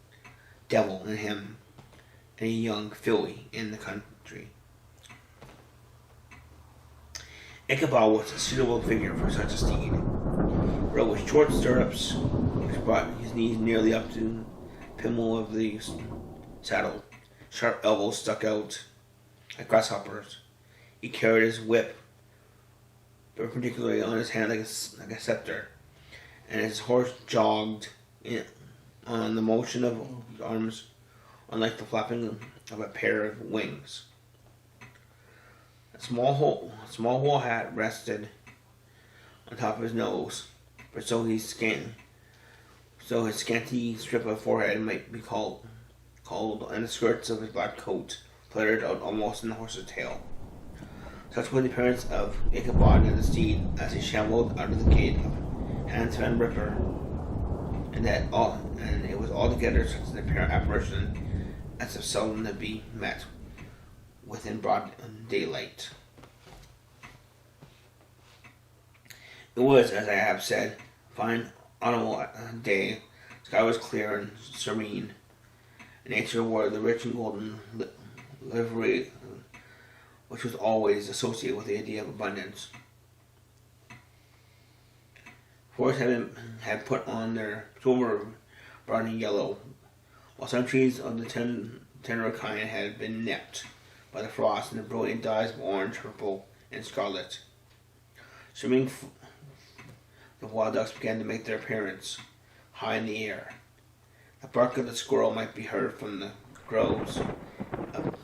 devil in him and a young filly in the country. Ichabod was a suitable figure for such a steed. Rode with short stirrups, which brought his knees nearly up to the pommel of the saddle. Sharp elbows stuck out like grasshoppers. He carried his whip perpendicularly on his hand like a scepter, and his horse jogged on the motion of his arms, unlike the flapping of a pair of wings. A small wool hat rested on top of his nose, for so his scanty strip of forehead might be called, and the skirts of his black coat fluttered out almost in the horse's tail. Such was the appearance of Ichabod and the steed as he shambled out of the gate of Hans van Ripper, and it was altogether such an apparent apparition as if seldom to be met within broad daylight. It was, as I have said, a fine autumnal day. The sky was clear and serene. Nature wore the rich and golden livery which was always associated with the idea of abundance. Forests had put on their silver, brown, and yellow, while some trees of the tenderer kind had been nipped by the frost in the brilliant dyes of orange, purple, and scarlet. Swimming, the wild ducks began to make their appearance high in the air. The bark of the squirrel might be heard from the groves of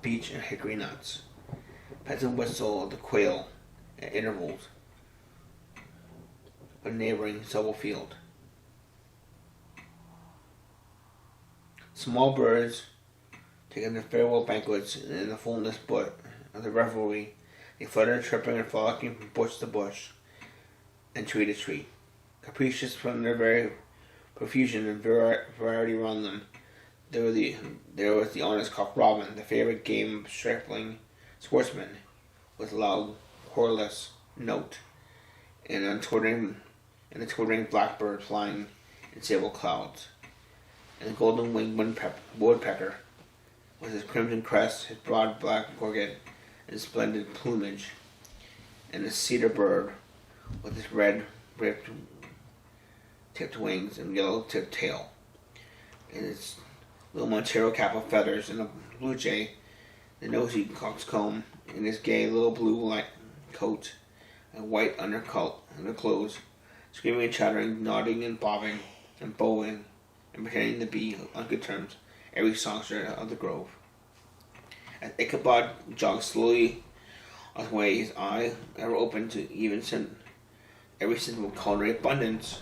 beech and hickory nuts. Peasant whistle of the quail at intervals of a neighboring stubble field. Small birds taking their farewell banquets in the fullness of the revelry. They flutter, chirping and frolicking from bush to bush and tree to tree. Capricious from their very profusion and variety around them, there was the honest cock robin, the favorite game stripling sportsman, with loud, querulous note, and a twittering blackbird flying in sable clouds, and the golden-winged woodpecker, with his crimson crest, his broad black gorget, and his splendid plumage, and the cedar bird, with his red tipped wings and yellow tipped tail, and his little Montero cap of feathers, and a blue jay, the nosy coxcomb, in his gay little blue light coat and white underclothes, screaming and chattering, nodding and bobbing and bowing, and pretending to be on good terms every songster of the grove. As Ichabod jogged slowly on his way, his eye ever open to every symbol of culinary abundance,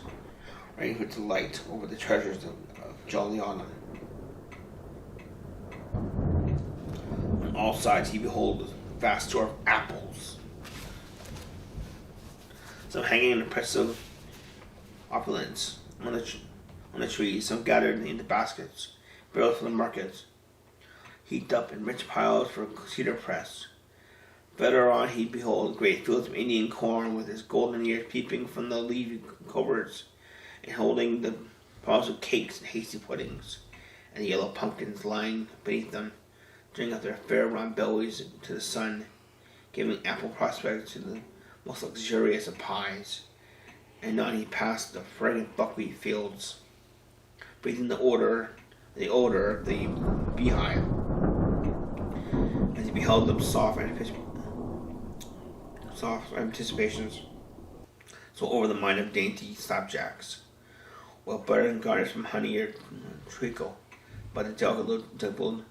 ready for delight over the treasures of jolly autumn. On all sides he behold a vast store of apples, some hanging in impressive opulence on the trees, some gathered into baskets, barrels for the markets, heaped up in rich piles for cedar press. Further on he behold great fields of Indian corn, with his golden ears peeping from the leafy coverts, and holding the piles of cakes and hasty puddings, and the yellow pumpkins lying beneath them, turning up their fair round bellies to the sun, giving ample prospect to the most luxurious of pies. And on he passed the fragrant buckwheat fields, breathing the odor of the beehive, as he beheld them soft anticipations so over the mind of dainty slapjacks, while butter and garnish from honey or treacle by the delicate dimpled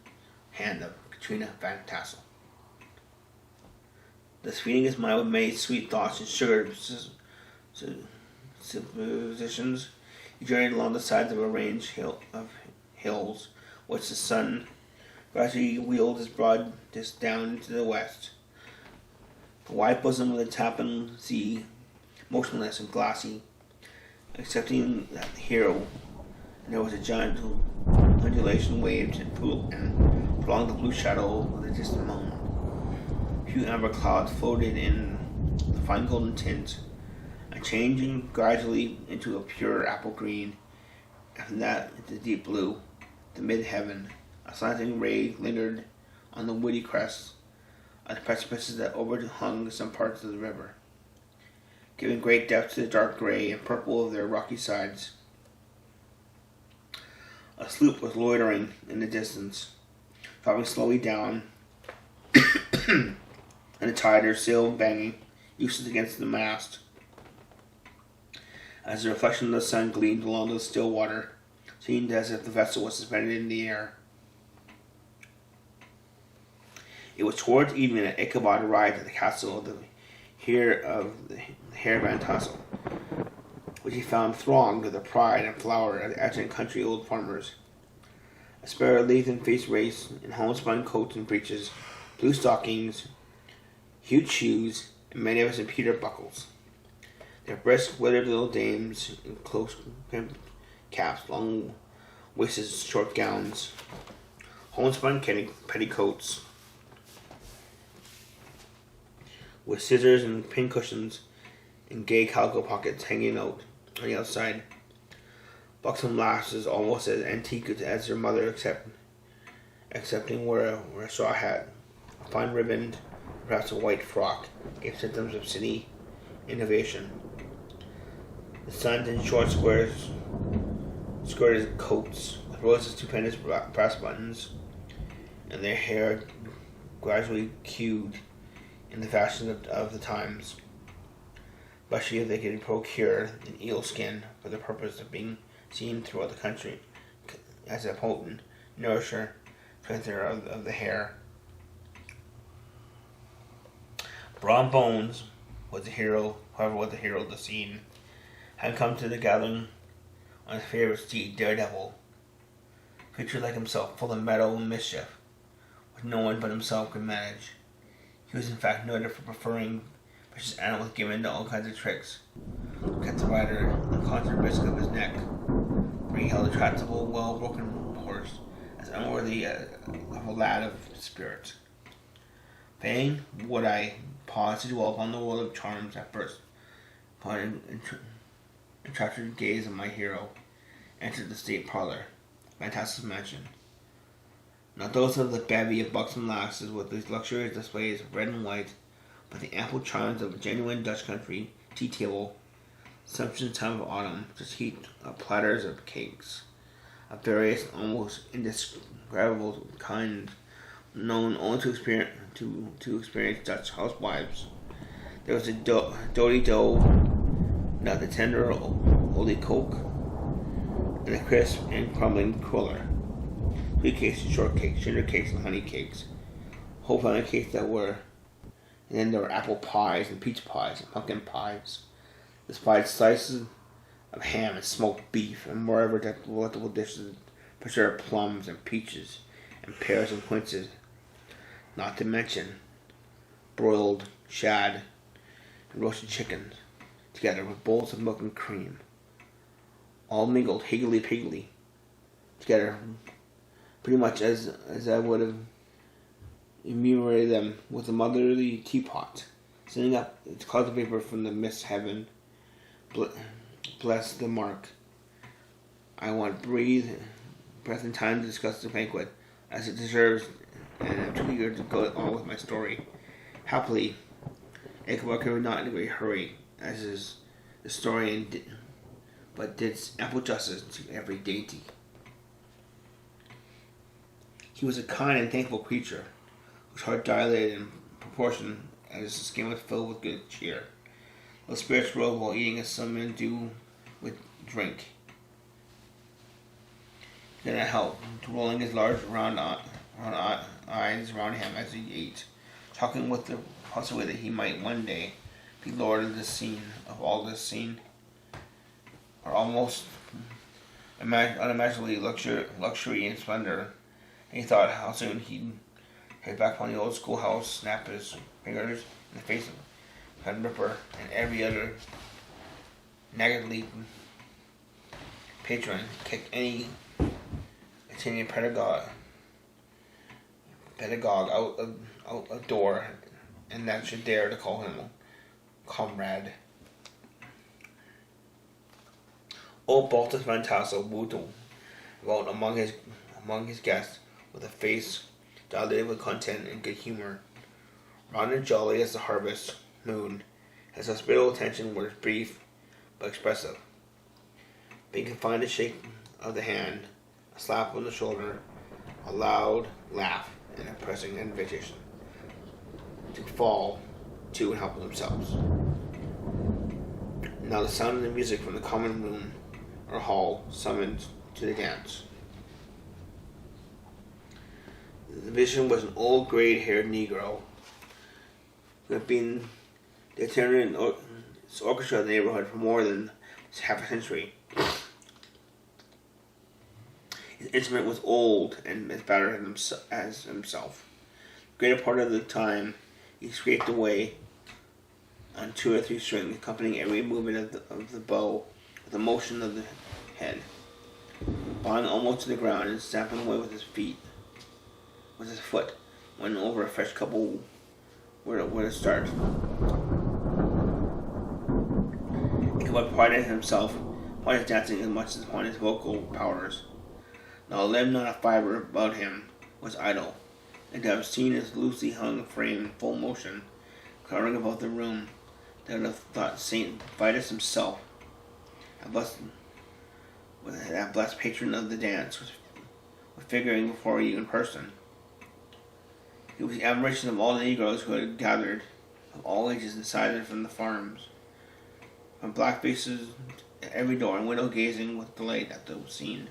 hand of Katrina Van Tassel. Thus feeding his mind with many sweet thoughts and sugared suppositions, he journeyed along the sides of a range of hills, which the sun gradually wheeled his broad disk down into the west. The wide bosom of the Tappan Sea, motionless and glassy, excepting that here and there was a giant undulation waved and prolonged the blue shadow of the distant mountain. Few amber clouds floated in the fine golden tint, and changing gradually into a pure apple green, and from that into deep blue, the mid-heaven. A slanting ray lingered on the woody crests of the precipices that overhung some parts of the river, giving great depth to the dark gray and purple of their rocky sides. A sloop was loitering in the distance, dropping slowly down, and the tide, her sail banging, useless against the mast, as the reflection of the sun gleamed along the still water, seemed as if the vessel was suspended in the air. It was towards evening that Ichabod arrived at the castle of the Herr Van Tassel, which he found thronged with the pride and flower of the ancient country old farmers. A spare Lathan-faced race in homespun coats and breeches, blue stockings, huge shoes, and many of us in pewter buckles. Their brisk, withered little dames in close caps, long waisted short gowns, homespun petticoats, with scissors and pin cushions and gay calico pockets hanging out on the outside. Buxom lasses almost as antique as their mother, excepting where a straw hat, a fine ribboned, perhaps a white frock, gave symptoms of city innovation. The sons in short skirted coats, with rows of stupendous brass buttons, and their hair gradually queued in the fashion of the times, especially if they could procure an eel skin for the purpose of being seen throughout the country as a potent nourisher, strengthener of the hair. Broad bones was the hero of the scene, had come to the gathering on his favorite steed, Daredevil, creature like himself, full of metal and mischief, which no one but himself could manage. He was in fact noted for preferring vicious animals given to all kinds of tricks, kept the rider on the constant risk of his neck, for he held a tractable, well-broken horse as unworthy of a lad of spirit. Fain would I pause to dwell upon the world of charms at first, upon an entraptured gaze of my hero entered the state parlor, fantastic mansion. Not those of the bevy of buxom lasses with these luxurious displays of red and white, but the ample charms of a genuine Dutch country tea table, sumptuous time of autumn, just heaped up platters of cakes of various almost indescribable kinds, known only to experienced Dutch housewives. There was a doughy dough, not the tender oily coke, and the crisp and crumbling cruller. Sweet cakes and shortcakes, ginger cakes and honey cakes, whole family cakes that were, and then there were apple pies and peach pies and pumpkin pies, despite slices of ham and smoked beef, and moreover delectable dishes, preserved plums and peaches and pears and quinces, not to mention broiled shad and roasted chickens, together with bowls of milk and cream, all mingled higgledy-piggledy, together pretty much as I would have enumerated them with a motherly teapot, sending up its clouds of vapor from the mist heaven. Bless the mark. I want breath and time to discuss the banquet as it deserves, and I'm too eager to go on with my story. Happily, Ichabod was not in a great hurry, as is the story, but did ample justice to every dainty. He was a kind and thankful creature, whose heart dilated in proportion as his skin was filled with good cheer. Those spirits rose while eating as some men do with drink. He could not help rolling his large round eyes around him as he ate, talking with the possibility that he might one day be lord of this scene, or almost unimaginably luxury and splendor. And he thought how soon he'd head back upon the old schoolhouse, snap his fingers in the face of Pen Ripper and every other naggingly patron, kick any Italian pedagogue out of door, and that should dare to call him comrade. Old Baltus Van Tassel moved about among his guests with a face dilated with content and good humor, round and jolly as the harvest moon. His hospitable attention was brief but expressive, being confined to shake of the hand, a slap on the shoulder, a loud laugh, and a pressing invitation to fall to and help themselves. Now the sound of the music from the common room or hall summoned to the dance. The vision was an old gray-haired Negro who had been the attendant orchestra of the neighborhood for more than half a century. His instrument was old and as battered as himself. The greater part of the time he scraped away on 2 or 3 strings, accompanying every movement of the bow with a motion of the head, bowing almost to the ground and stamping away with his foot, when over a fresh couple were to start. Ichabod prided himself upon his dancing as much as upon his vocal powers. Not a limb, not a fibre about him was idle, and to have seen his loosely hung frame in full motion, covering about the room, they would have thought Saint Vitus himself, that blessed patron of the dance, was figuring before you in person. He was the admiration of all the Negroes who had gathered, of all ages and sizes from the farms, from black faces at every door and window gazing with delight at the scene,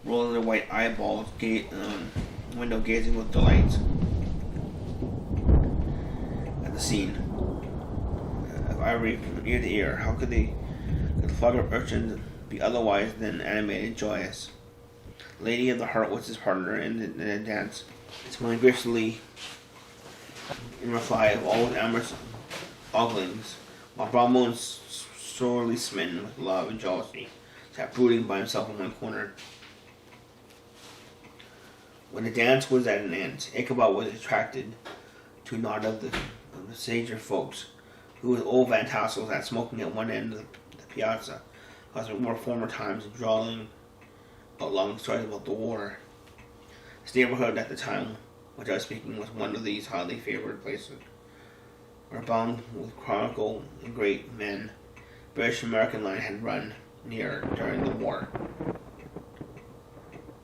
rolling their white eyeballs, window gazing with delight. the scene of ivory from ear to ear. How could the flock of urchins be otherwise than animated and joyous? Lady of the Heart was his partner in the dance, smiling gracefully in reply of all his amorous oglings, while Brown Moon, sorely smitten with love and jealousy, sat brooding by himself in one corner. When the dance was at an end, Ichabod was attracted to a knot of the sager folks, who with old Van Tassel sat smoking at one end of the piazza, causing more former times and drawing out long stories about the war. His neighborhood at the time which I was speaking was one of these highly favored places, where bound with chronicle and great men, British-American line had run near during the war,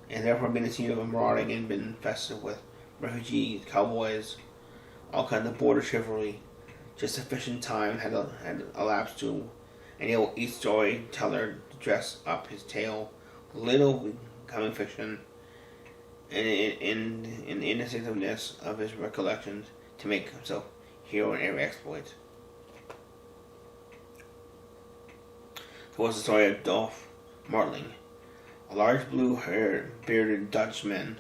and therefore been a scene of marauding and been infested with refugees, cowboys, all kinds of border chivalry. Just sufficient time had elapsed to enable each storyteller to dress up his tale with little common fiction and in the innocentiveness of his recollections to make himself hero in every exploit. It was the story of Dolph Martling, a large blue-haired, bearded Dutchman,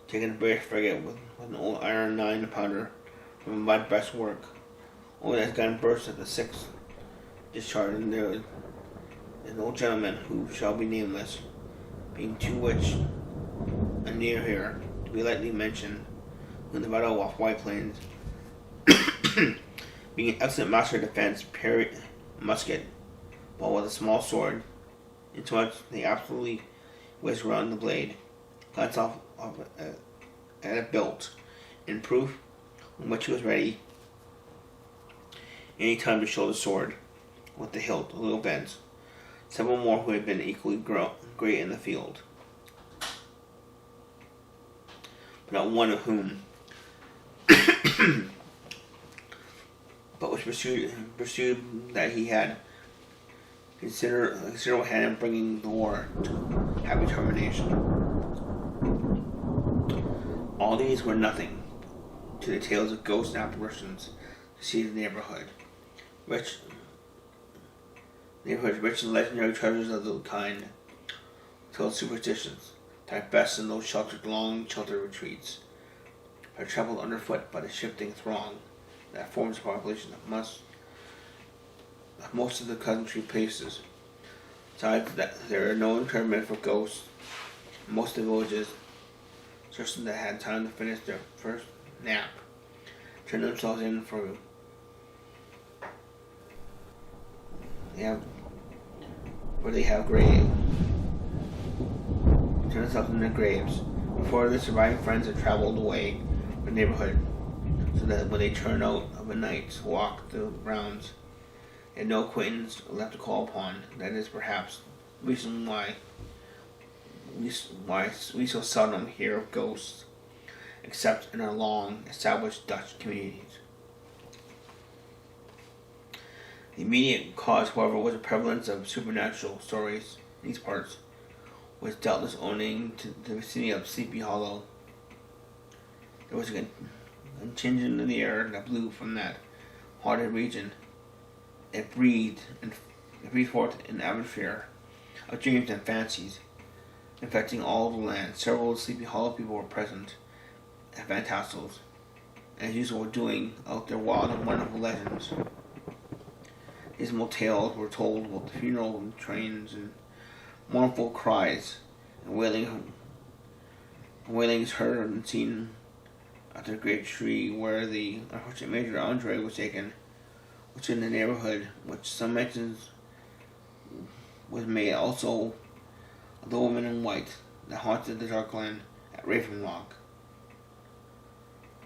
taking a British frigate with an old iron 9-pounder from a mud breastwork. Only his gun burst at the sixth discharge, and there was an old gentleman who shall be nameless, being too which a near here to be lightly mentioned, in the battle off White Plains, being an excellent master of defense, parried musket, while with a small sword, insomuch they absolutely whizzed round the blade, glanced off at a bilt, in proof on which he was ready any time to show the sword, with the hilt a little bent. Several more who had been equally great in the field, but not one of whom but was pursued that he had considerable hand in bringing the war to happy termination. All these were nothing to the tales of ghosts and apparitions to see in the neighborhood. Rich and legendary treasures of the kind, told superstitions, that best in those long sheltered retreats, are trampled underfoot by the shifting throng that forms the population of most of the country places. Besides that, there are no interment for ghosts in most of the villages. Persons that had time to finish their first nap turn themselves in for they have graves. Turn themselves in their graves before the surviving friends have traveled away from the neighborhood, so that when they turn out of a night's walk the rounds, they have no acquaintance left to call upon. That is perhaps the reason why we so seldom hear of ghosts, except in our long established Dutch communities. The immediate cause, however, was a prevalence of supernatural stories in these parts, which doubtless owing to the vicinity of Sleepy Hollow. There was a contingent in the air that blew from that haunted region. It breathed forth an atmosphere of dreams and fancies, infecting all the land. Several Sleepy Hollow people were present at Van Tassel's, as usual, doing out their wild and wonderful legends. Dismal tales were told about the funeral trains and mournful cries, and wailings heard and seen at the great tree where the unfortunate Major Andre was taken, which in the neighborhood, which some mentions was made also of the woman in white that haunted the dark land at Raven Rock.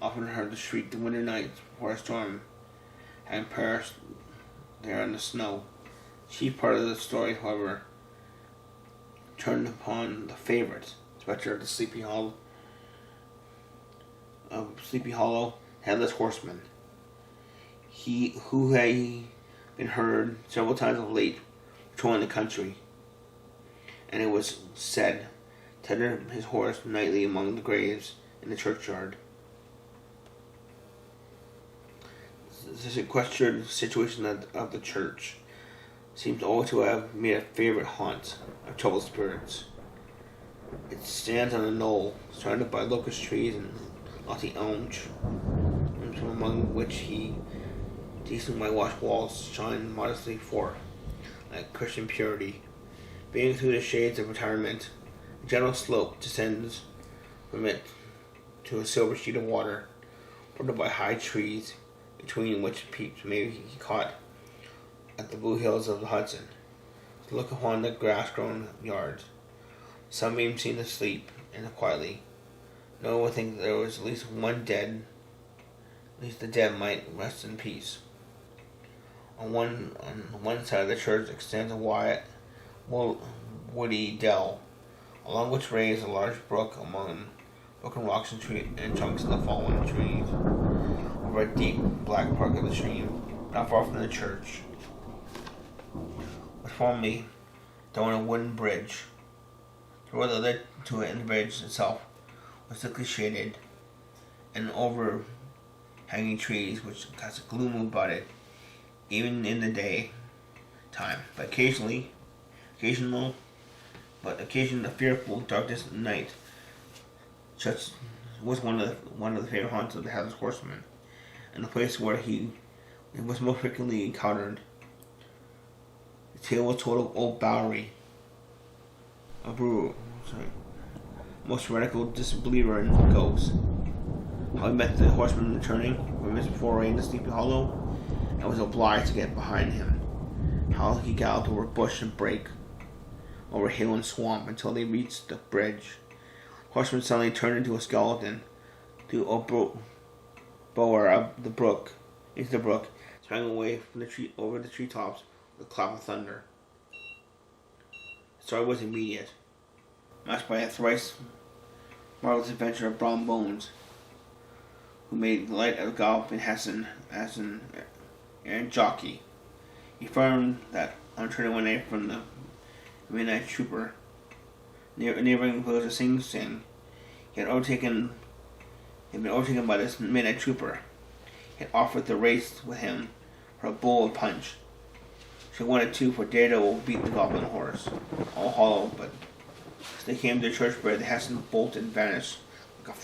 Often heard to shriek the winter nights before a storm, and perished there in the snow. Chief part of the story, however, turned upon the favorite spectre of the Sleepy Hollow, Headless Horseman. He who had been heard several times of late patrolling the country, and it was said tethered his horse nightly among the graves in the churchyard. The sequestered situation of the church seems always to have made a favorite haunt of troubled spirits. It stands on a knoll, surrounded by locust trees and lofty elms, from among which decent whitewashed walls shine modestly forth, like Christian purity. Being through the shades of retirement, a gentle slope descends from it to a silver sheet of water, bordered by high trees, between which peeps may be caught at the blue hills of the Hudson, to look upon the grass-grown yards. Sunbeams seem to sleep in it quietly. No one would think that there was at least one dead. At least the dead might rest in peace. On one side of the church extends a wide, woody dell, along which rays a large brook among broken rocks and trunks of the fallen trees. Over a deep black park of the stream, not far from the church, was formerly thrown a wooden bridge. The road that led to it and the bridge itself was thickly shaded, and overhanging trees which cast a gloom about it, even in the day time. But occasionally the fearful darkness of night, such was one of the favorite haunts of the Headless Horseman, and the place where it was most frequently encountered. The tale was told of old Bowery, most radical disbeliever in ghosts. How he met the horseman returning from his foray into Sleepy Hollow, and was obliged to get behind him. How he galloped over bush and brake, over hill and swamp, until they reached the bridge. The horseman suddenly turned into a skeleton, threw a bower up the brook, into the brook, sprang away from the tree over the treetops with a clap of thunder. The story was immediate, matched by a thrice marvelous adventure of Brown Bones, who made light of golf in Hessen as an errant jockey. He found that on returning one night from the midnight trooper near a neighboring village of Sing Sing, he had been overtaken by this midnight trooper. He had offered to race with him for a bowl of punch. She wanted to, for Daredevil beat the goblin horse, all hollow, but as they came to the church bridge, the Hessin bolted and vanished like a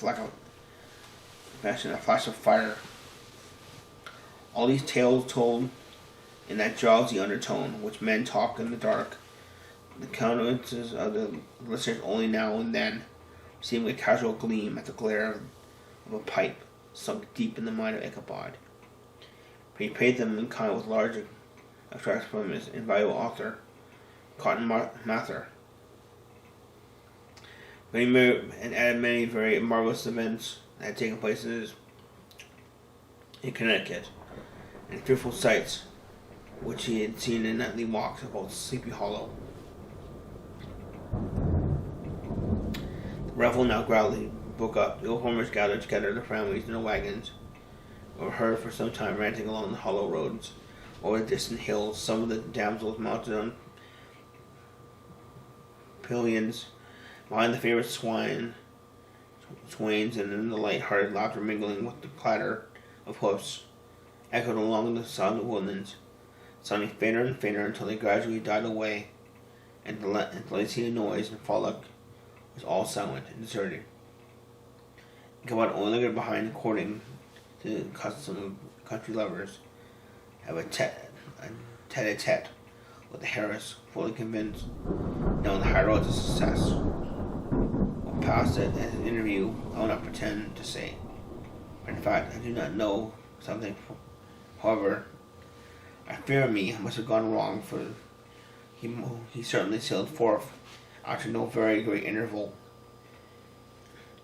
flash of fire. All these tales told in that drowsy undertone which men talk in the dark, the countenances of the listeners only now and then seemed a casual gleam at the glare of a pipe sunk deep in the mind of Ichabod. But he paid them in kind with large extracts from his invaluable author, Cotton Mather, and added many very marvelous events that had taken place in Connecticut, and fearful sights which he had seen in nightly walks about Sleepy Hollow. The revel now gradually broke up. The old farmers gathered together their families in their wagons, and were heard for some time ranting along the hollow roads over the distant hills. Some of the damsels mounted on pillions behind the favorite swains, and in the light-hearted laughter mingling with the clatter of hoofs, echoed along the silent woodlands, sounding fainter and fainter until they gradually died away, and the lazy noise and frolic was all silent and deserted. Ichabod only lingered behind, according to the custom of country lovers, have a tete-a-tete with the heiress, fully convinced down the high road to success. What passed at an interview, I will not pretend to say. But in fact, I do not know something. However, I fear me I must have gone wrong, for he certainly sailed forth after no very great interval,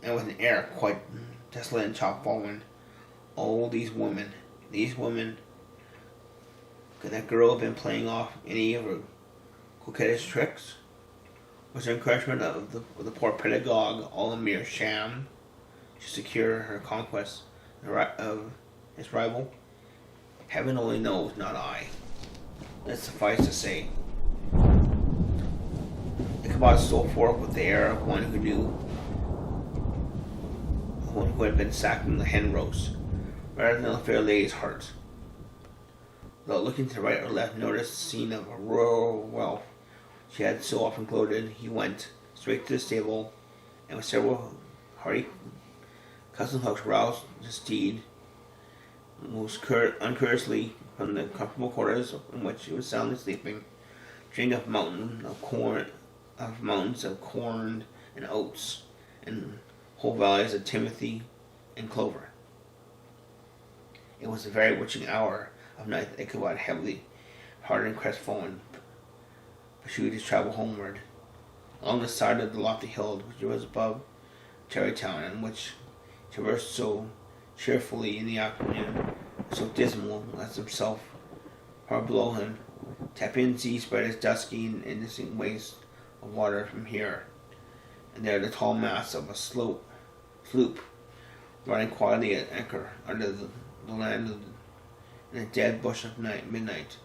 and with an air quite desolate and chopfallen. Oh, these women! Could that girl have been playing off any of her coquettish tricks? Was her encouragement of the poor pedagogue all a mere sham to secure her conquest of his rival? Heaven only knows, not I. Let suffice to say, Ichabod stole forth with the air of one who had been sacked from the hen roast, rather than a fair lady's heart. Without looking to the right or left, noticed the scene of a rural wealth she had so often gloated. He went straight to the stable, and with several hearty cousin hooks roused the steed, most uncourteously from the comfortable quarters in which he was soundly sleeping, drink of mountains of corn and oats, and whole valleys of timothy and clover. It was a very witching hour of night that Ichabod, heavily hearted and crestfallen, pursued his travel homeward, along the side of the lofty hill which rose above Tarrytown, and which traversed so cheerfully in the afternoon, so dismal as himself, far below him. Tappan Zee spread its dusky and indistinct waste of water from here and there the tall masts of a sloop riding quietly at anchor under the land in a dead bush of midnight.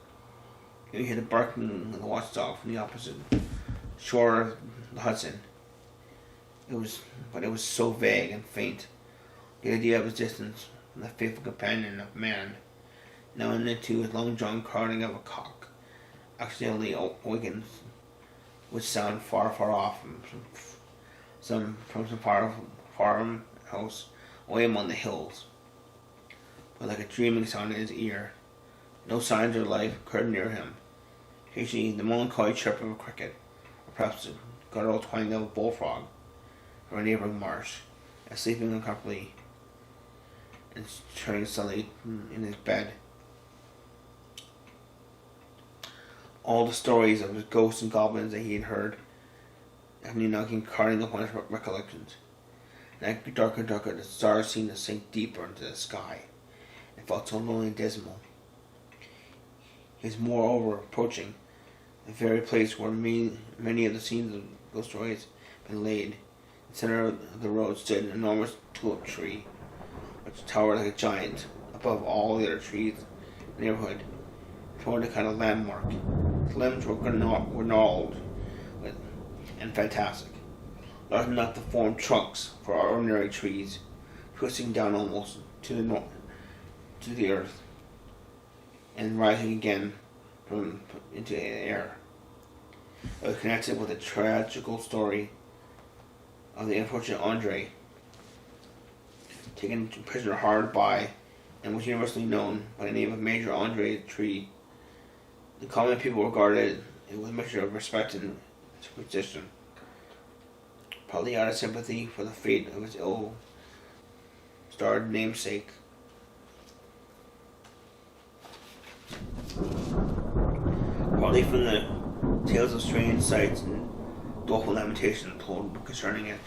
You hear the barking of the watchdog from the opposite shore of the Hudson. It was so vague and faint. The idea of his distance from the faithful companion of man. Now and then, too, his long-drawn crowing of a cock accidentally awakens, which sound far off from some farmhouse away among the hills, but like a dreaming sound in his ear. No signs of life occurred near him. Occasionally, the melancholy chirp of a cricket, or perhaps the guttural twang of a bullfrog from a neighboring marsh, as sleeping uncomfortably and turning suddenly in his bed. All the stories of his ghosts and goblins that he had heard now came crowding upon his recollections. And as darker and darker, the stars seemed to sink deeper into the sky, and felt so lonely and dismal. He was moreover approaching the very place where many of the scenes of those stories had been laid. In the center of the road stood an enormous tulip tree, which towered like a giant above all the other trees in the neighborhood. It formed a kind of landmark. Its limbs were gnarled and fantastic, large enough to form trunks for ordinary trees, twisting down almost to the earth, and rising again into the air. It was connected with the tragical story of the unfortunate Andre, taken prisoner hard by, and was universally known by the name of Major Andre the Tree. The common people regarded it with a mixture of respect and superstition, partly out of sympathy for the fate of his ill-starred namesake, partly from the tales of strange sights and doleful lamentations told concerning it.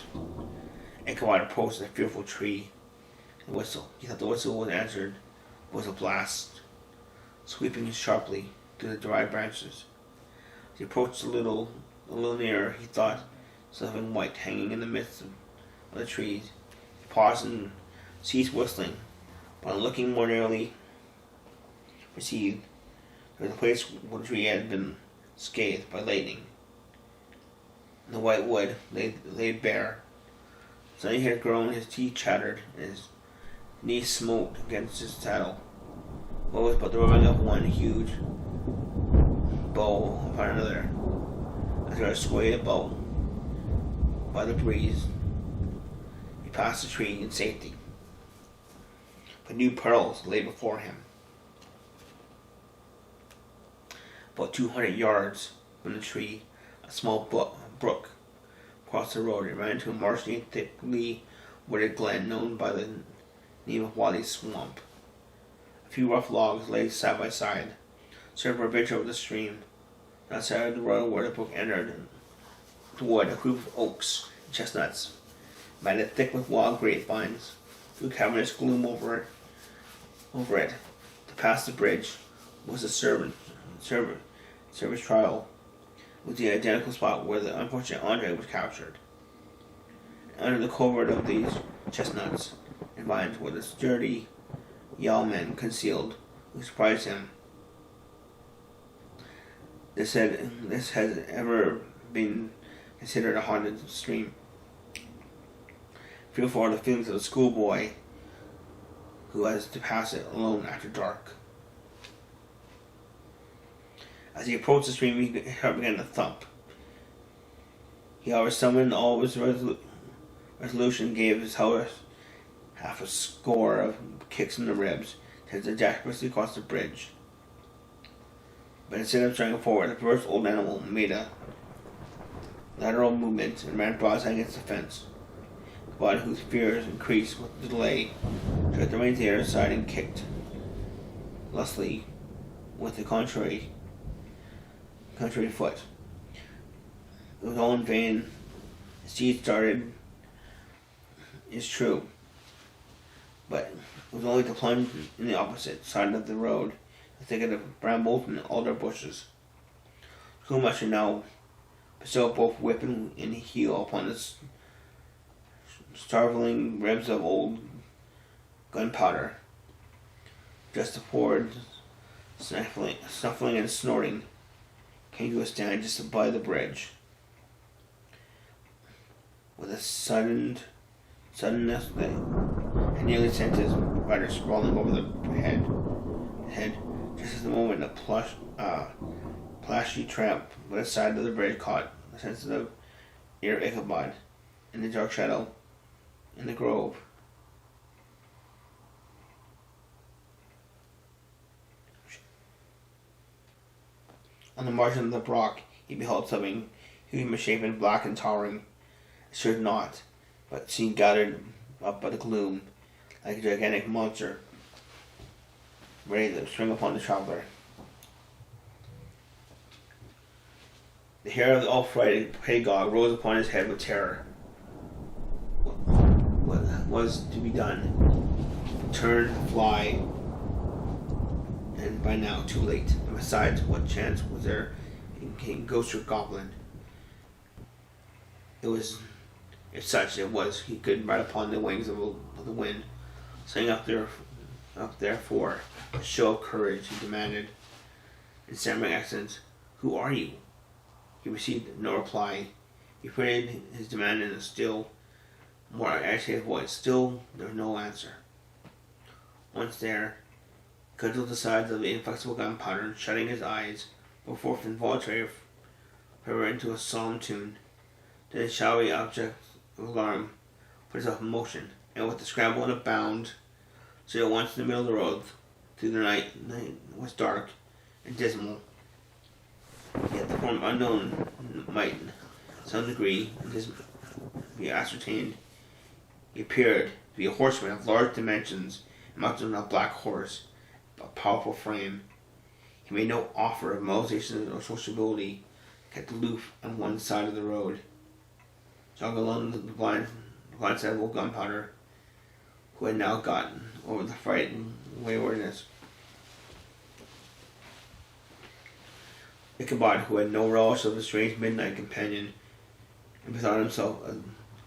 Ichabod approached the fearful tree and whistled. He thought the whistle was answered was a blast, sweeping sharply through the dry branches. As he approached a little nearer, he thought something white hanging in the midst of the trees. He paused and ceased whistling, but on looking more nearly, perceived there was a place where the tree had been scathed by lightning. The white wood lay bare. Suddenly he had grown, his teeth chattered, and his knees smote against his saddle. What was but the rubbing of one huge bow upon another, as they were swayed about by the breeze. He passed the tree in safety, but new perils lay before him. About 200 yards from the tree, a small brook crossed the road and ran into a marshy, thickly wooded glen known by the name of Wally's Swamp. A few rough logs lay side by side, served for a bridge over the stream. On the side of the road where the brook entered the wood, a group of oaks and chestnuts, matted thick with wild grapevines, threw cavernous gloom over it. To pass the bridge was the service trial, with the identical spot where the unfortunate Andre was captured. And under the covert of these chestnuts and vines were the sturdy yeomen concealed, who surprised him. This has ever been considered a haunted stream. Fearful are the feelings of a schoolboy who has to pass it alone after dark. As he approached the stream, his heart began to thump. He however summoned all his resolution and gave his horse half a score of kicks in the ribs as they dashed briskly across the bridge. But instead of striking forward, the perverse old animal made a lateral movement and ran broadside against the fence. But whose fears increased with the delay, took the reins to the other side and kicked lustily with the contrary foot. It was all in vain. The steed started, is true, but it was only to plunge in the opposite side of the road, a thicket of brambles and alder bushes. The schoolmaster now bestowed both whip and heel upon the starveling ribs of old gunpowder. Just afford, snuffling and snorting, came to a stand just above the bridge. With a suddenness that had nearly sent his rider sprawling over the head, just at the moment a plashy tramp by the side of the bridge caught the sensitive ear Ichabod in the dark shadow in the grove. On the margin of the brook he beheld something huge, misshapen, black and towering. It stirred not, but seemed gathered up by the gloom, like a gigantic monster, ready to spring upon the traveller. The hair of the all-frighted Pagog rose upon his head with terror. What was to be done? Turn, fly, and by now too late. And besides, what chance was there in ghost or goblin? It was, if such it was, he could ride upon the wings of the wind, saying up there for a show of courage. He demanded, in stammering accents, "Who are you?" He received no reply. He repeated his demand in a still, more agitated voice. Still, there was no answer. Once there, he cudgelled the sides of the inflexible gunpowder, and shutting his eyes, broke forth involuntary forever into a solemn tune. Then the shadowy object of alarm put itself in motion, and with a scramble and a bound, stood at once in the middle of the road. Through the night was dark and dismal. Yet the form unknown might, in some degree, be ascertained. He appeared to be a horseman of large dimensions, mounted on a black horse, a powerful frame. He made no offer of molestation or sociability, kept aloof on one side of the road, jogged along the blind side of old gunpowder, who had now gotten over the fright and waywardness. Ichabod, who had no relish of the strange midnight companion, and bethought himself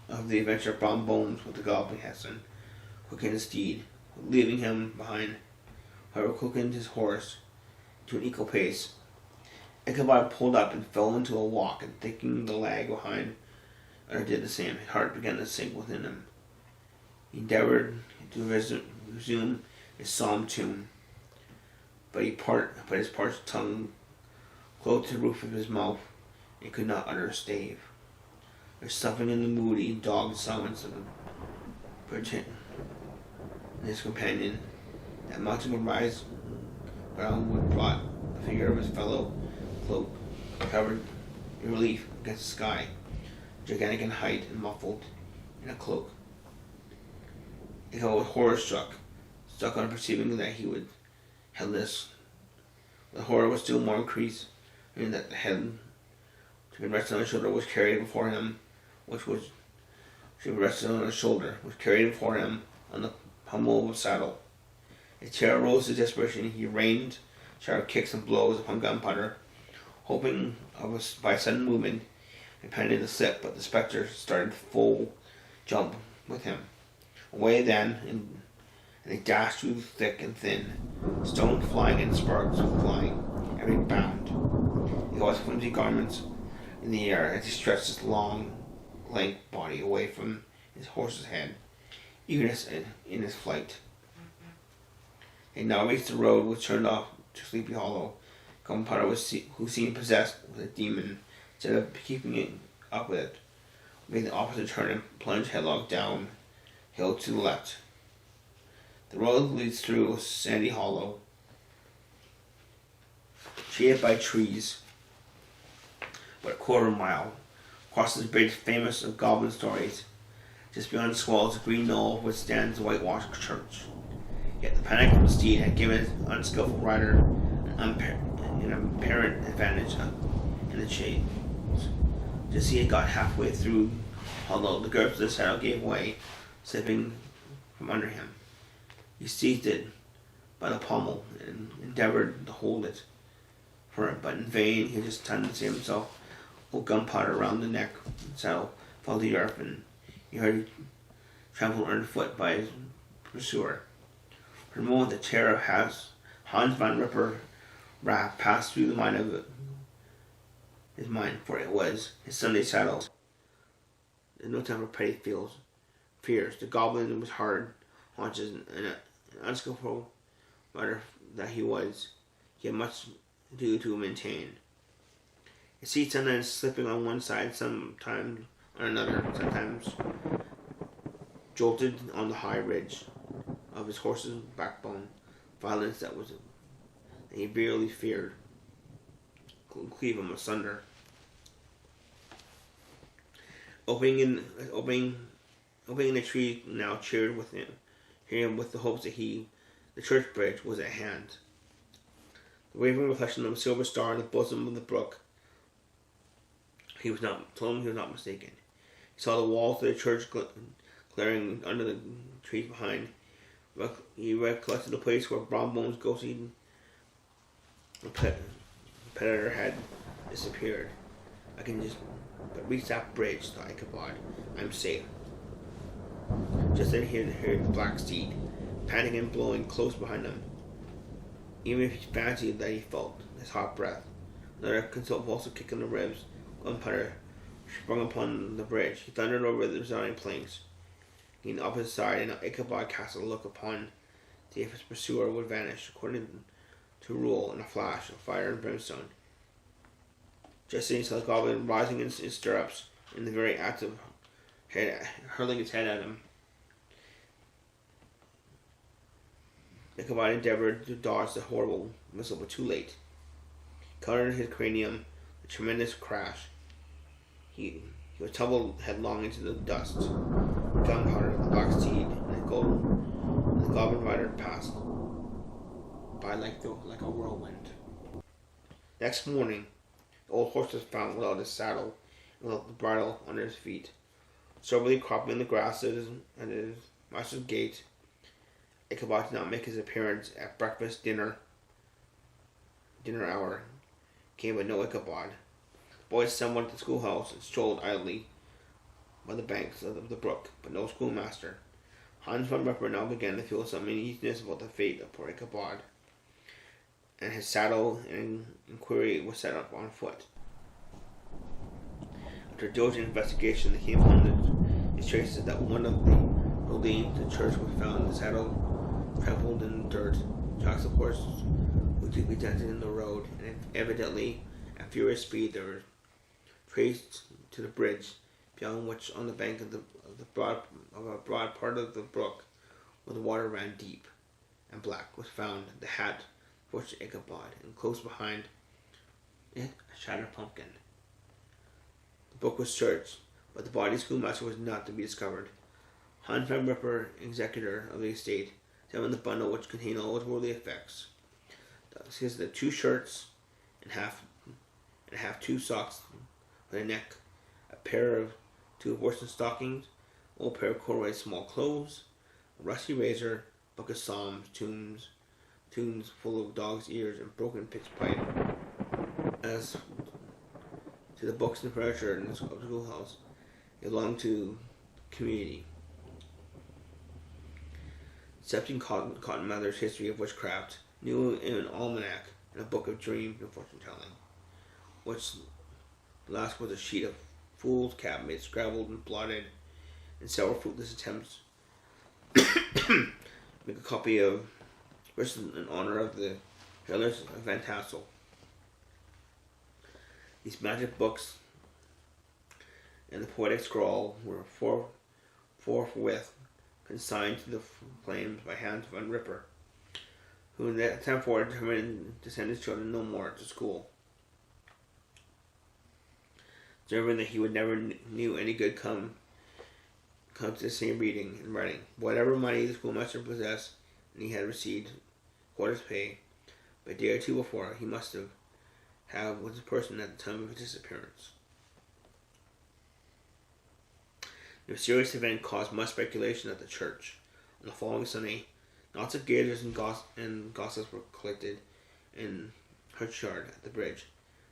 of the adventure of Brown Bones with the galloping Heston, quickened his steed, leaving him behind, however quickened his horse to an equal pace. Ichabod pulled up and fell into a walk, and thinking the lag behind did the same, his heart began to sink within him. He endeavoured to resume his solemn tune, but his parched tongue clove to the roof of his mouth, and could not utter a stave. There was something in the moody, dogged silence of him, and his companion, that mounting would rise ground would brought the figure of his fellow cloak, covered in relief against the sky, gigantic in height and muffled in a cloak. He was horror struck on perceiving that he would headless. The horror was still more increased, and that the head to be rested on his shoulder was carried before him, on the pommel of a saddle. His terror rose to desperation. He rained sharp kicks and blows upon gunpowder, hoping by a sudden movement impending to slip, but the spectre started full jump with him. Away then, and they dashed through thick and thin, stones flying and sparks flying, every bound. He was flimsy garments in the air as he stretched his long, lank body away from his horse's head, eagerness in his flight. They now reached the road which turned off to Sleepy Hollow, Gunpowder who seemed possessed with a demon, instead of keeping it up with it, made the opposite turn and plunged headlong downhill to the left. The road leads through a sandy hollow, shaded by trees, but a quarter mile. Crosses the bridge famous of goblin stories. Just beyond the swells, a green knoll which stands the whitewashed church. Yet the panicked steed had given his unskillful rider an apparent advantage in the chase. Just as he had got halfway through hollow, the girth of the saddle gave way, slipping from under him. He seized it by the pommel and endeavored to hold it but in vain. He just turned to save himself, hold gunpowder around the neck of the saddle, fell to the earth, and he heard it trampled underfoot by his pursuer. For a moment, the terror of Hans van Ripper passed through the mind of his mind, for it was his Sunday saddle. There's no time for petty fears. The goblin was hard haunches, and an unskillful rider that he was, he had much to do to maintain. His seat sometimes slipping on one side, sometimes on another, sometimes jolted on the high ridge of his horse's backbone, violence that he barely feared cleave him asunder. Opening in the tree now cheered with him with the hopes that the church bridge was at hand. The wavering reflection of a silver star in the bosom of the brook. Told him he was not mistaken. He saw the walls of the church glaring under the trees behind. He recollected the place where Brombone's ghostly predator had disappeared. I can just reach that bridge, thought Ichabod. I'm safe. Just then he heard the black steed, panting and blowing close behind him. Even if he fancied that he felt his hot breath, another convulsive kick in the ribs, gunpowder sprung upon the bridge. He thundered over the resounding planks. On the opposite side, and Ichabod cast a look upon to see if his pursuer would vanish, according to rule, in a flash of fire and brimstone. Just then he saw the goblin rising in his stirrups, in the very act of hurling his head at him. Ichabod endeavored to dodge the horrible missile, but too late. He caught his cranium a tremendous crash. He was tumbled headlong into the dust. Gunpowder, the black steed, and the goblin rider passed by like a whirlwind. Next morning, the old horse was found without his saddle and without the bridle under his feet. Soberly cropping in the grass at his master's gate, Ichabod did not make his appearance at breakfast, dinner hour. Came but no Ichabod. The boys assembled at the schoolhouse and strolled idly by the banks of the brook, but no schoolmaster. Hans van Ripper now began to feel some uneasiness about the fate of poor Ichabod, and his saddle and inquiry was set up on foot. After diligent investigation, they came upon his traces that one of the leads to the church was found, the saddle trampled in dirt, tracks of horses who could be dented in the road, and evidently at furious speed they were traced to the bridge, beyond which, on the bank of a broad part of the brook, where the water ran deep and black, was found the hat of fortunate Ichabod, and close behind it a shattered pumpkin. The book was searched, but the body of the schoolmaster was not to be discovered. Hans van Ripper, executor of the estate, examined the bundle, which contained all his worldly effects. The 2 shirts and half 2 socks for the neck, a pair of 2 worsted stockings, an old pair of corduroy small clothes, a rusty razor, book of psalms, tunes full of dog's ears, and broken pitch pipe. As to the books and furniture in the schoolhouse, it belonged to the community. Excepting Cotton Mather's History of Witchcraft, New in an Almanac, and a book of dreams and fortune-telling, which last was a sheet of fool's cap scrabbled and blotted, and several fruitless attempts make a copy of written in honor of the Hellers of Van Tassel. These magic books and the poetic scroll were forthwith consigned to the flames by hands of Ripper, who in that time forward determined to send his children no more to school, observing that he would never knew any good come to the same reading and writing. Whatever money the schoolmaster possessed, and he had received quarter's pay, but a day or two before he must have was a person at the time of his disappearance. The mysterious event caused much speculation at the church. On the following Sunday, lots of gazers and gossips were collected in churchyard at the bridge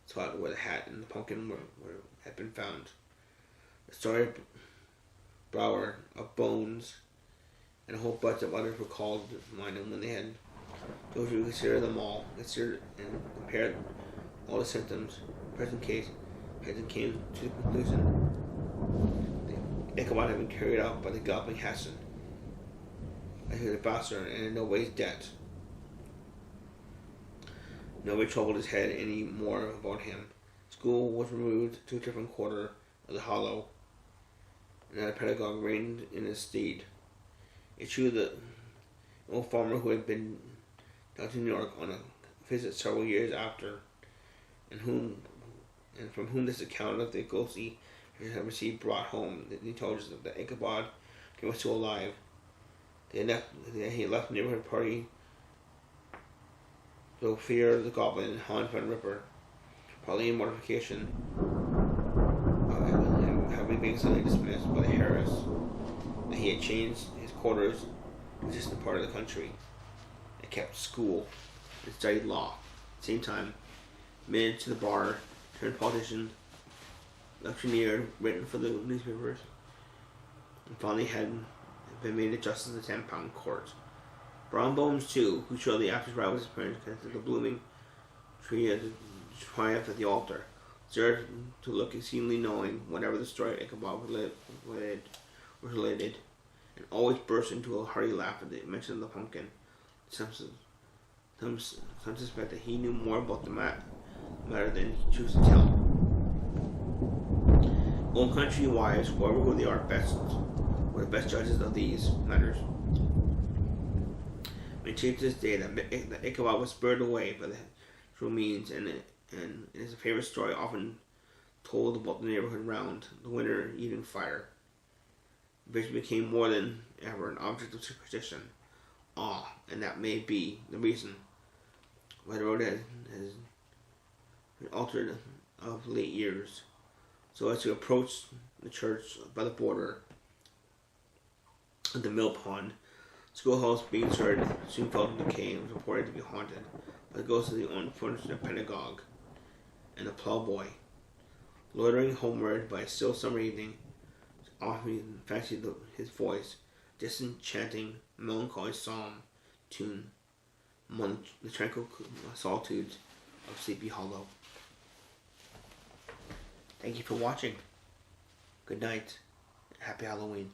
spot where the hat and the pumpkin had been found. The story of Brower, of Bones, and a whole bunch of others were called to mind, and when they had those who considered them all, considered and compared all the symptoms, present came to the conclusion the Ichabod had been carried out by the galloping Hassan, as he was a bastard and in no ways dead. Nobody troubled his head any more about him. School was removed to a different quarter of the hollow, and a pedagogue reigned in his stead. It's true that an old farmer who had been down to New York on a visit several years after, and from whom this account of the ghostly had received brought home the intelligence that Ichabod was still alive. He had left the neighborhood party, though fear of the goblin and Hans Van Ripper, probably in mortification of having been suddenly dismissed by the Harris, that he had changed his quarters to a distant part of the country, and kept school and studied law. At the same time, admitted to the bar, turned politician, electioneer, written for the newspapers, and finally had been made a justice of the 10-pound court. Brown Bones, too, who shortly after his rival's appearance connected the blooming tree as a triumph at the altar, started to look exceedingly knowing whenever the story of Ichabod was related, and always burst into a hearty laugh at the mention of the pumpkin. Some suspect that he knew more about the matter than he chose to tell. Old country wives, whoever who they are, were the best judges of these matters. Maintained to this day that Ichabod was spurred away by the true means, and it is a favorite story often told about the neighborhood round the winter evening fire. The vision became more than ever an object of superstition, awe, and that may be the reason why the road has been altered of late years, so as to approach the church by the border of the mill pond. Schoolhouse being started soon fell into decay and was reported to be haunted by the ghost of the unfortunate pedagogue and the plowboy. Loitering homeward by a still summer evening, often fancied his voice, distant chanting melancholy psalm tune among the tranquil solitudes of Sleepy Hollow. Thank you for watching. Good night. Happy Halloween.